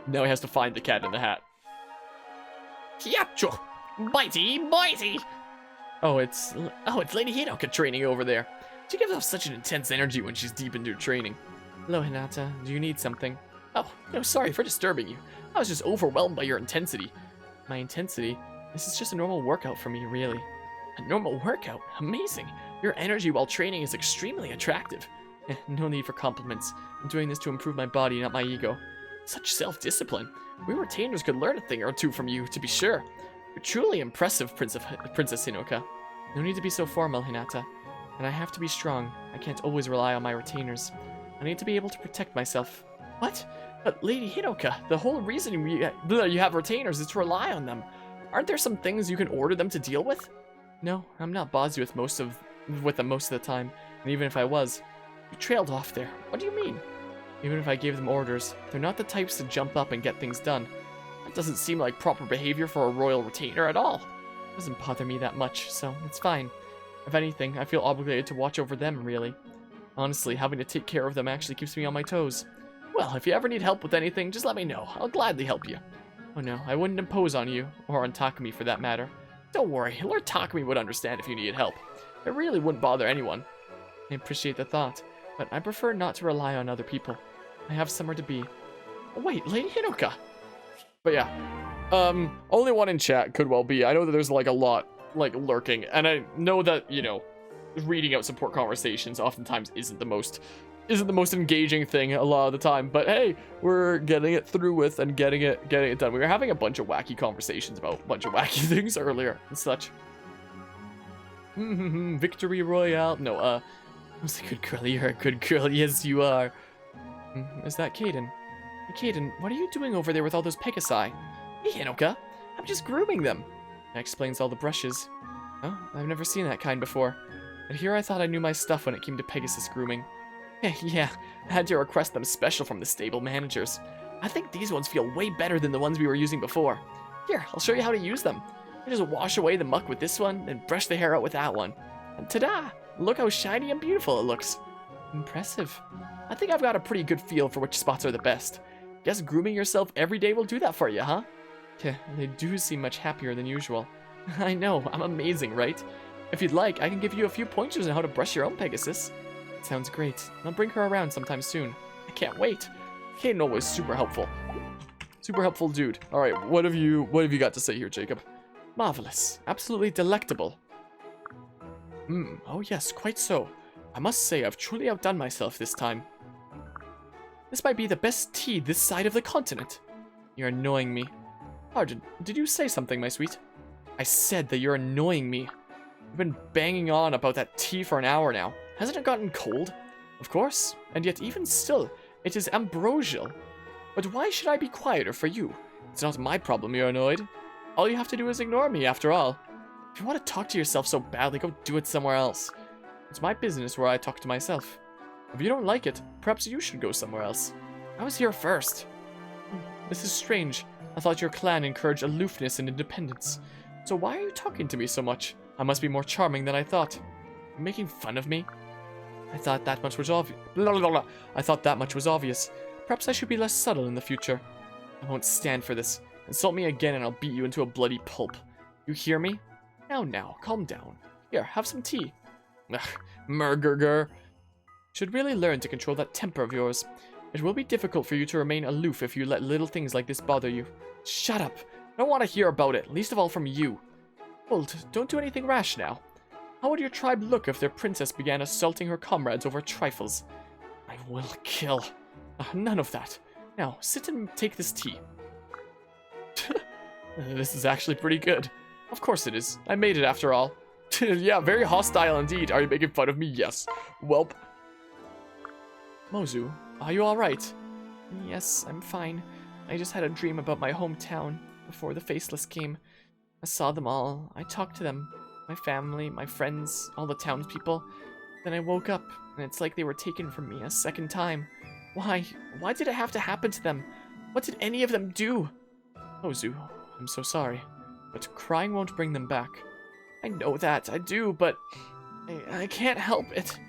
Now he has to find the cat in the hat. Yacho! Bitey! Oh, it's Lady Hinoka training over there. She gives off such an intense energy when she's deep into training. Hello, Hinata. Do you need something? Oh, no, sorry for disturbing you. I was just overwhelmed by your intensity. My intensity? This is just a normal workout for me, really. A normal workout? Amazing. Your energy while training is extremely attractive. No need for compliments. I'm doing this to improve my body, not my ego. Such self-discipline. We retainers could learn a thing or two from you, to be sure. You're truly impressive, Princess Hinoka. No need to be so formal, Hinata. And I have to be strong. I can't always rely on my retainers. I need to be able to protect myself. What? But Lady Hinoka, the whole reason you have retainers is to rely on them. Aren't there some things you can order them to deal with? No, I'm not bossy with them most of the time. And even if I was, you trailed off there. What do you mean? Even if I gave them orders, they're not the types to jump up and get things done. That doesn't seem like proper behavior for a royal retainer at all. It doesn't bother me that much, so it's fine. If anything, I feel obligated to watch over them, really. Honestly, having to take care of them actually keeps me on my toes. Well, if you ever need help with anything, just let me know. I'll gladly help you. Oh no, I wouldn't impose on you, or on Takumi for that matter. Don't worry, Lord Takumi would understand if you needed help. It really wouldn't bother anyone. I appreciate the thought, but I prefer not to rely on other people. I have somewhere to be. Oh, wait, Lady Hinoka! But yeah, only one in chat could well be. I know that there's like a lot like lurking, and I know that, you know, reading out support conversations oftentimes isn't the most engaging thing a lot of the time, but hey, we're getting it through with and getting it done. We were having a bunch of wacky conversations about a bunch of wacky things earlier and such. Victory Royale. No, I was a good girl. You're a good girl. Yes, you are. Is that Caden? Hey, Caden, what are you doing over there with all those Pegasi? Hey, Hinoka, I'm just grooming them. That explains all the brushes. Oh, I've never seen that kind before. But here I thought I knew my stuff when it came to Pegasus grooming. Yeah, I had to request them special from the stable managers. I think these ones feel way better than the ones we were using before. Here, I'll show you how to use them. You just wash away the muck with this one, and brush the hair out with that one. And ta-da! Look how shiny and beautiful it looks. Impressive. I think I've got a pretty good feel for which spots are the best. Guess grooming yourself every day will do that for you, huh? Yeah, they do seem much happier than usual. I know, I'm amazing, right? If you'd like, I can give you a few pointers on how to brush your own Pegasus. Sounds great. I'll bring her around sometime soon. I can't wait. Caden always super helpful. Super helpful dude. Alright, what have you got to say here, Jacob? Marvelous. Absolutely delectable. Oh yes, quite so. I must say I've truly outdone myself this time. This might be the best tea this side of the continent. You're annoying me. Pardon, did you say something, my sweet? I said that you're annoying me. You've been banging on about that tea for an hour now. Hasn't it gotten cold? Of course, and yet even still, it is ambrosial. But why should I be quieter for you? It's not my problem you're annoyed. All you have to do is ignore me, after all. If you want to talk to yourself so badly, go do it somewhere else. It's my business where I talk to myself. If you don't like it, perhaps you should go somewhere else. I was here first. This is strange. I thought your clan encouraged aloofness and independence. So why are you talking to me so much? I must be more charming than I thought. You're making fun of me? I thought that much was obvious. I thought that much was obvious. Perhaps I should be less subtle in the future. I won't stand for this. Insult me again and I'll beat you into a bloody pulp. You hear me? Now, calm down. Here, have some tea. Ugh, murgurger. Should really learn to control that temper of yours. It will be difficult for you to remain aloof if you let little things like this bother you. Shut up. I don't want to hear about it, least of all from you. Hold, don't do anything rash now. How would your tribe look if their princess began assaulting her comrades over trifles? I will kill. None of that. Now, sit and take this tea. This is actually pretty good. Of course it is. I made it after all. Yeah, very hostile indeed. Are you making fun of me? Yes. Welp. Mozu, are you alright? Yes, I'm fine. I just had a dream about my hometown before the Faceless came. I saw them all. I talked to them. My family, my friends, all the townspeople. Then I woke up, and it's like they were taken from me a second time. Why? Why did it have to happen to them? What did any of them do? Mozu, I'm so sorry, but crying won't bring them back. I know that, I do, but I can't help it.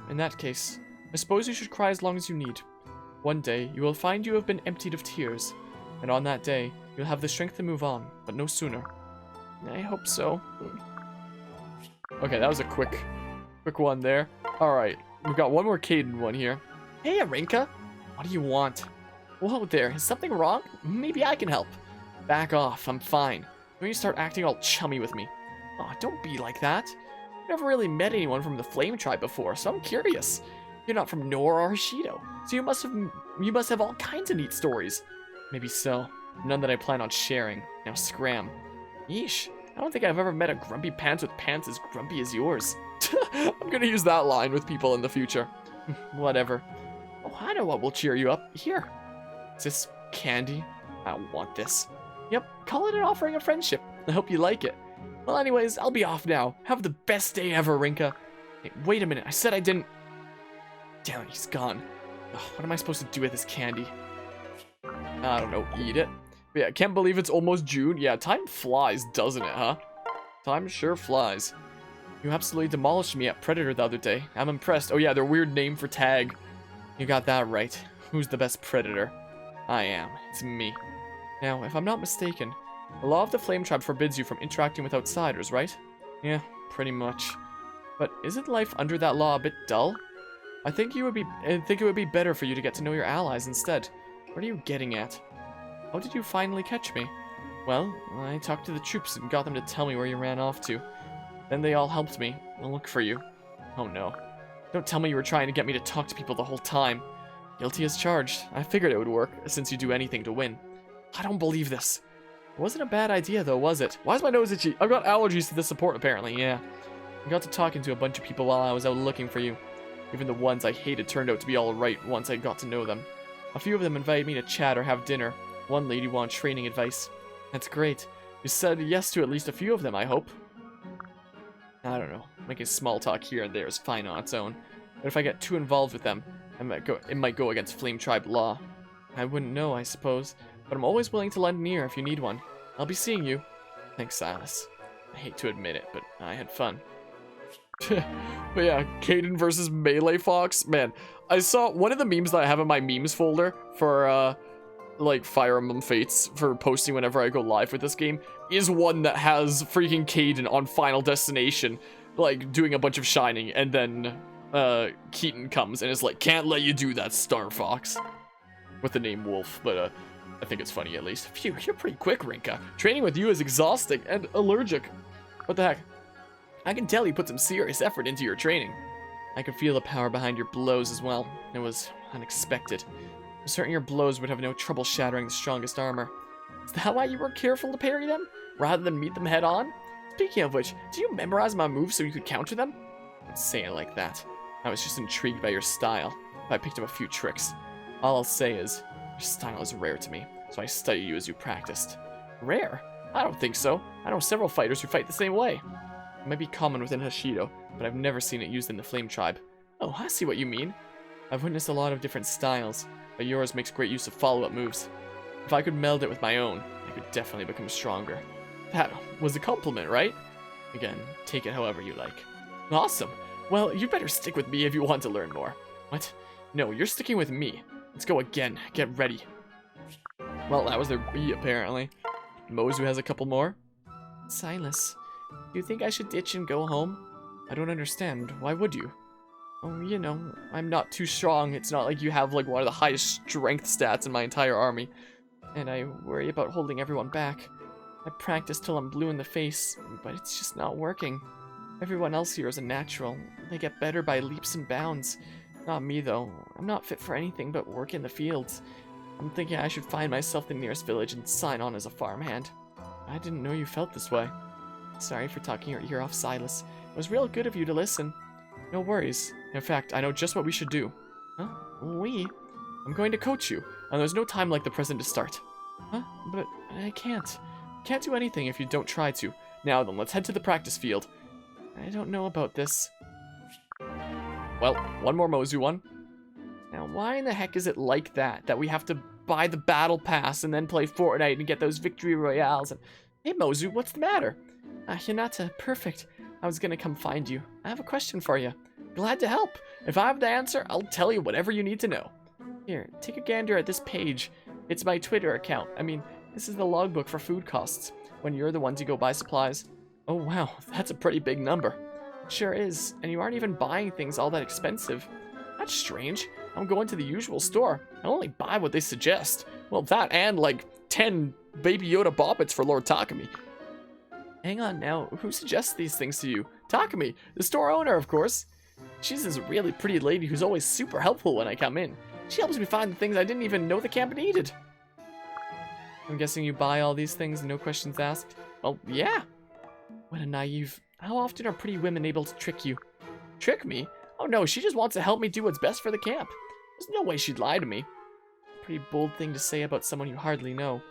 In that case, I suppose you should cry as long as you need. One day, you will find you have been emptied of tears, and on that day, you'll have the strength to move on, but no sooner. I hope so. Okay, that was a quick one there. Alright, we've got one more Caden one here. Hey, Arinka! What do you want? Whoa there, is something wrong? Maybe I can help. Back off, I'm fine. Don't you start acting all chummy with me. Aw, don't be like that. I've never really met anyone from the Flame Tribe before, so I'm curious. You're not from Nor or Hishido, so you must have all kinds of neat stories. Maybe so. None that I plan on sharing. Now scram. Yeesh. I don't think I've ever met a grumpy pants with pants as grumpy as yours. I'm gonna use that line with people in the future. Whatever. Oh, I know what will cheer you up. Here. Is this candy? I don't want this. Yep, call it an offering of friendship. I hope you like it. Well, anyways, I'll be off now. Have the best day ever, Rinka. Hey, wait a minute. I said I didn't... Damn it, he's gone. Ugh, what am I supposed to do with this candy? I don't know, eat it. But yeah, I can't believe it's almost June. Yeah, time flies, doesn't it, huh? Time sure flies. You absolutely demolished me at Predator the other day. I'm impressed. Oh yeah, their weird name for tag. You got that right. Who's the best Predator? I am. It's me. Now, if I'm not mistaken, the law of the Flame Tribe forbids you from interacting with outsiders, right? Yeah, pretty much. But isn't life under that law a bit dull? I think it would be better for you to get to know your allies instead. What are you getting at? How did you finally catch me? Well, I talked to the troops and got them to tell me where you ran off to. Then they all helped me look for you. Oh no. Don't tell me you were trying to get me to talk to people the whole time. Guilty as charged. I figured it would work, since you do anything to win. I don't believe this. It wasn't a bad idea though, was it? Why is my nose itchy? I've got allergies to this support apparently, yeah. I got to talking to a bunch of people while I was out looking for you. Even the ones I hated turned out to be alright once I got to know them. A few of them invited me to chat or have dinner. One lady wanted training advice. That's great. You said yes to at least a few of them, I hope. I don't know. Making small talk here and there is fine on its own. But if I get too involved with them, it might go against Flame Tribe law. I wouldn't know, I suppose. But I'm always willing to lend an ear if you need one. I'll be seeing you. Thanks, Silas. I hate to admit it, but I had fun. But yeah, Caden versus Melee Fox. Man, I saw one of the memes that I have in my memes folder for, like, Fire Emblem Fates for posting whenever I go live with this game is one that has freaking Caden on Final Destination, like, doing a bunch of shining, and then, Keaton comes and is like, can't let you do that, Star Fox. With the name Wolf, but, I think it's funny at least. Phew, you're pretty quick, Rinka. Training with you is exhausting and allergic. What the heck? I can tell you put some serious effort into your training. I could feel the power behind your blows as well. It was unexpected. I'm certain your blows would have no trouble shattering the strongest armor. Is that why you were careful to parry them, rather than meet them head on? Speaking of which, do you memorize my moves so you could counter them? Don't say it like that. I was just intrigued by your style. I picked up a few tricks. All I'll say is, your style is rare to me, so I study you as you practiced. Rare? I don't think so. I know several fighters who fight the same way. It might be common within Hishido, but I've never seen it used in the Flame Tribe. Oh, I see what you mean. I've witnessed a lot of different styles, but yours makes great use of follow-up moves. If I could meld it with my own, I could definitely become stronger. That was a compliment, right? Again, take it however you like. Awesome. Well, you better stick with me if you want to learn more. What? No, you're sticking with me. Let's go again. Get ready. Well, that was their B, apparently. Mozu has a couple more. Silas, do you think I should ditch and go home? I don't understand. Why would you? Oh, you know, I'm not too strong. It's not like you have, like, one of the highest strength stats in my entire army. And I worry about holding everyone back. I practice till I'm blue in the face, but it's just not working. Everyone else here is a natural. They get better by leaps and bounds. Not me, though. I'm not fit for anything but work in the fields. I'm thinking I should find myself the nearest village and sign on as a farmhand. I didn't know you felt this way. Sorry for talking your ear off, Silas. It was real good of you to listen. No worries. In fact, I know just what we should do. Huh? We? I'm going to coach you, and there's no time like the present to start. Huh? But I can't. Can't do anything if you don't try to. Now then, let's head to the practice field. I don't know about this. Well, one more Mozu one. Now, why in the heck is it like that we have to buy the battle pass and then play Fortnite and get those victory royales? And hey, Mozu, what's the matter? Hinata, perfect. I was gonna come find you. I have a question for you. glad to help. If I have the answer, I'll tell you whatever you need to know. Here, take a gander at this page. It's my Twitter account. I mean, this is the logbook for food costs, when you're the one to go buy supplies. Oh wow, that's a pretty big number. Sure is, and you aren't even buying things all that expensive. That's strange. I'm going to the usual store. I only buy what they suggest. Well, that and like 10 Baby Yoda Bobbits for Lord Takumi. Hang on now, who suggests these things to you? Takumi, the store owner, of course. She's this really pretty lady who's always super helpful when I come in. She helps me find the things I didn't even know the camp needed. I'm guessing you buy all these things, no questions asked? Well, yeah. What a naive. How often are pretty women able to trick you? Trick me? Oh no, she just wants to help me do what's best for the camp. There's no way she'd lie to me. Pretty bold thing to say about someone you hardly know.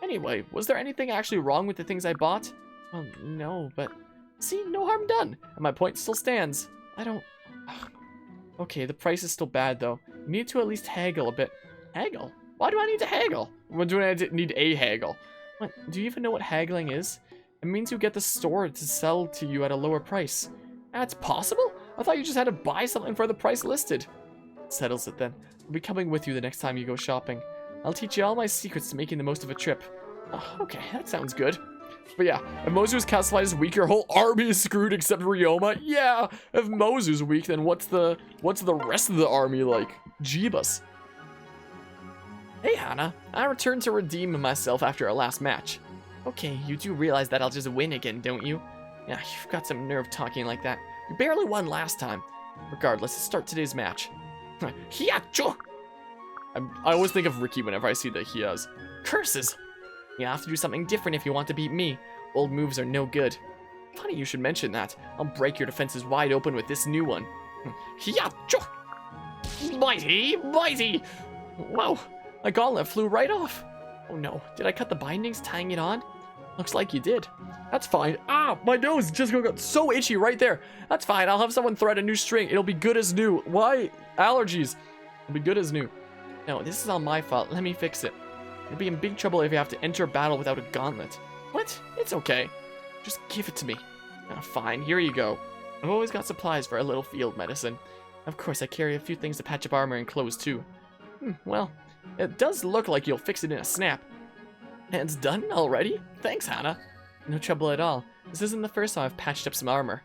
Anyway, was there anything actually wrong with the things I bought? Well, no, but... See, no harm done, and my point still stands. I don't... Okay, the price is still bad, though. You need to at least haggle a bit. Haggle? Why do I need to haggle? When do I need a haggle? What, do you even know what haggling is? It means you get the store to sell to you at a lower price. That's possible? I thought you just had to buy something for the price listed. Settles it then. I'll be coming with you the next time you go shopping. I'll teach you all my secrets to making the most of a trip. Oh, okay, that sounds good. But yeah, if Mozu's classified as weak, your whole army is screwed except Ryoma. Yeah, if Mozu's weak, then what's the rest of the army like? Jeebus. Hey Hana, I returned to redeem myself after our last match. Okay, you do realize that I'll just win again, don't you? Yeah, you've got some nerve talking like that. You barely won last time. Regardless, let's start today's match. Hiyacho! I always think of Ricky whenever I see that he has curses. You have to do something different if you want to beat me. Old moves are no good. Funny you should mention that. I'll break your defenses wide open with this new one. Hiyacho! Mighty! Mighty! Whoa! My gauntlet flew right off. Oh no, did I cut the bindings tying it on? Looks like you did. That's fine. Ah, my nose just got so itchy right there. That's fine, I'll have someone thread a new string. It'll be good as new. Why? Allergies. It'll be good as new. No, this is all my fault. Let me fix it. You'll be in big trouble if you have to enter battle without a gauntlet. What? It's okay. Just give it to me. Ah, fine, here you go. I've always got supplies for a little field medicine. Of course, I carry a few things to patch up armor and clothes too. Well, it does look like you'll fix it in a snap. And it's done already? Thanks, Hana. No trouble at all. This isn't the first time I've patched up some armor.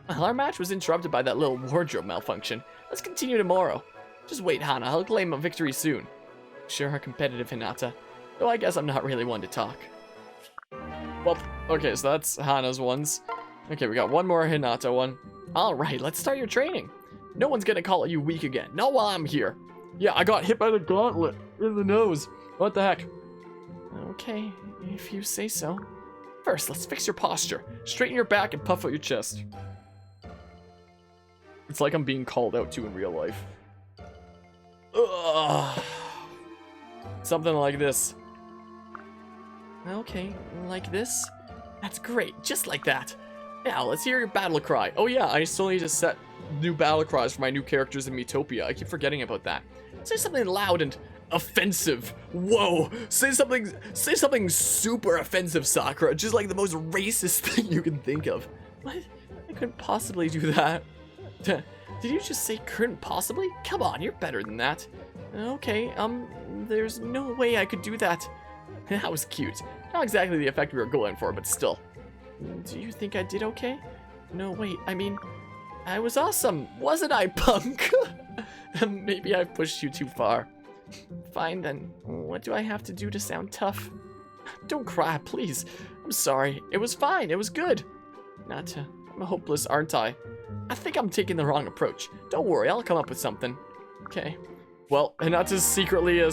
Well, our match was interrupted by that little wardrobe malfunction. Let's continue tomorrow. Just wait, Hana. I'll claim a victory soon. Sure are competitive, Hinata. Though I guess I'm not really one to talk. Well, okay, so that's Hana's ones. Okay, we got one more Hinata one. Alright, let's start your training. No one's gonna call you weak again. Not while I'm here. Yeah, I got hit by the gauntlet in the nose. What the heck? Okay, if you say so. First, let's fix your posture. Straighten your back and puff out your chest. It's like I'm being called out to in real life. Ugh. Something like this. Okay, like this? That's great, just like that. Now, let's hear your battle cry. Oh yeah, I still need to set new battle cries for my new characters in Miitopia. I keep forgetting about that. Say something loud and offensive. Whoa, say something super offensive, Sakura. Just like the most racist thing you can think of. What? I couldn't possibly do that. Did you just say couldn't possibly? Come on, you're better than that. Okay, there's no way I could do that. That was cute. Not exactly the effect we were going for, but still. Do you think I did okay? No, wait, I mean, I was awesome, wasn't I, punk? Maybe I pushed you too far. Fine then, what do I have to do to sound tough? Don't cry, please. I'm sorry, it was fine, it was good. I'm hopeless, aren't I? I think I'm taking the wrong approach. Don't worry, I'll come up with something. Okay. Well, Hinata's secretly a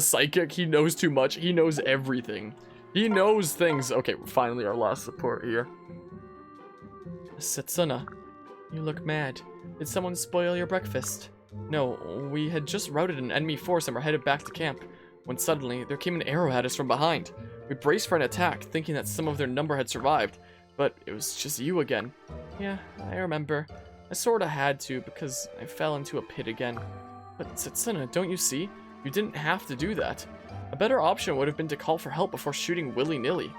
psychic. He knows too much. He knows everything. He knows things. Okay, finally our last support here. Setsuna, you look mad. Did someone spoil your breakfast? No, we had just routed an enemy force and were headed back to camp, when suddenly there came an arrow at us from behind. We braced for an attack, thinking that some of their number had survived, but it was just you again. Yeah, I remember. I sorta had to, because I fell into a pit again. But Setsuna, don't you see? You didn't have to do that. A better option would have been to call for help before shooting willy-nilly.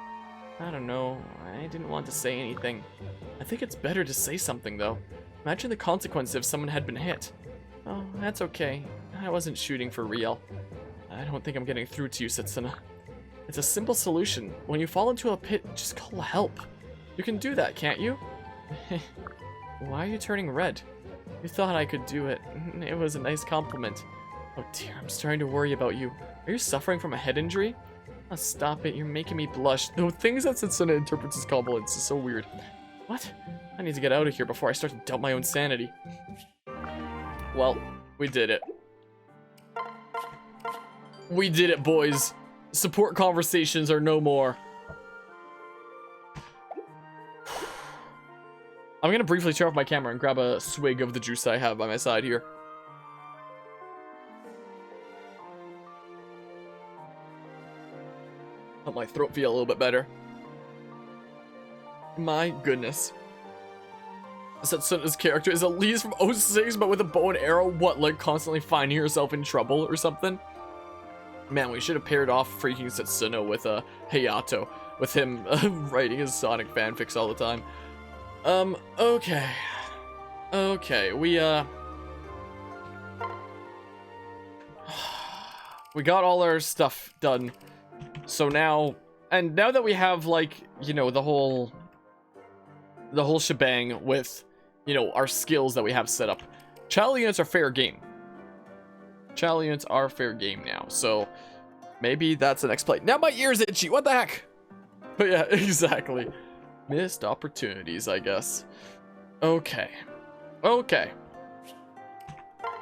I don't know, I didn't want to say anything. I think it's better to say something though. Imagine the consequences if someone had been hit. Oh, that's okay. I wasn't shooting for real. I don't think I'm getting through to you, Setsuna. It's a simple solution. When you fall into a pit, just call help. You can do that, can't you? Why are you turning red? You thought I could do it. It was a nice compliment. Oh dear, I'm starting to worry about you. Are you suffering from a head injury? Oh, stop it, you're making me blush. The things that Setsuna interprets as compliments is so weird. What? I need to get out of here before I start to doubt my own sanity. Well, we did it. We did it, boys. Support conversations are no more. I'm gonna briefly turn off my camera and grab a swig of the juice I have by my side here. Let my throat feel a little bit better. My goodness. Setsuna's character is Elise from 06, but with a bow and arrow. What, like constantly finding herself in trouble or something? Man, we should have paired off freaking Setsuna with Hayato, with him writing his Sonic fanfics all the time. Okay. Okay, we got all our stuff done. So now, now that we have, like, you know, the whole shebang with, you know, our skills that we have set up, challenge units are fair game. Challenge units are fair game now, so maybe that's the next play. Now my ear's itchy, what the heck? But yeah, exactly. Missed opportunities, I guess. Okay. Okay.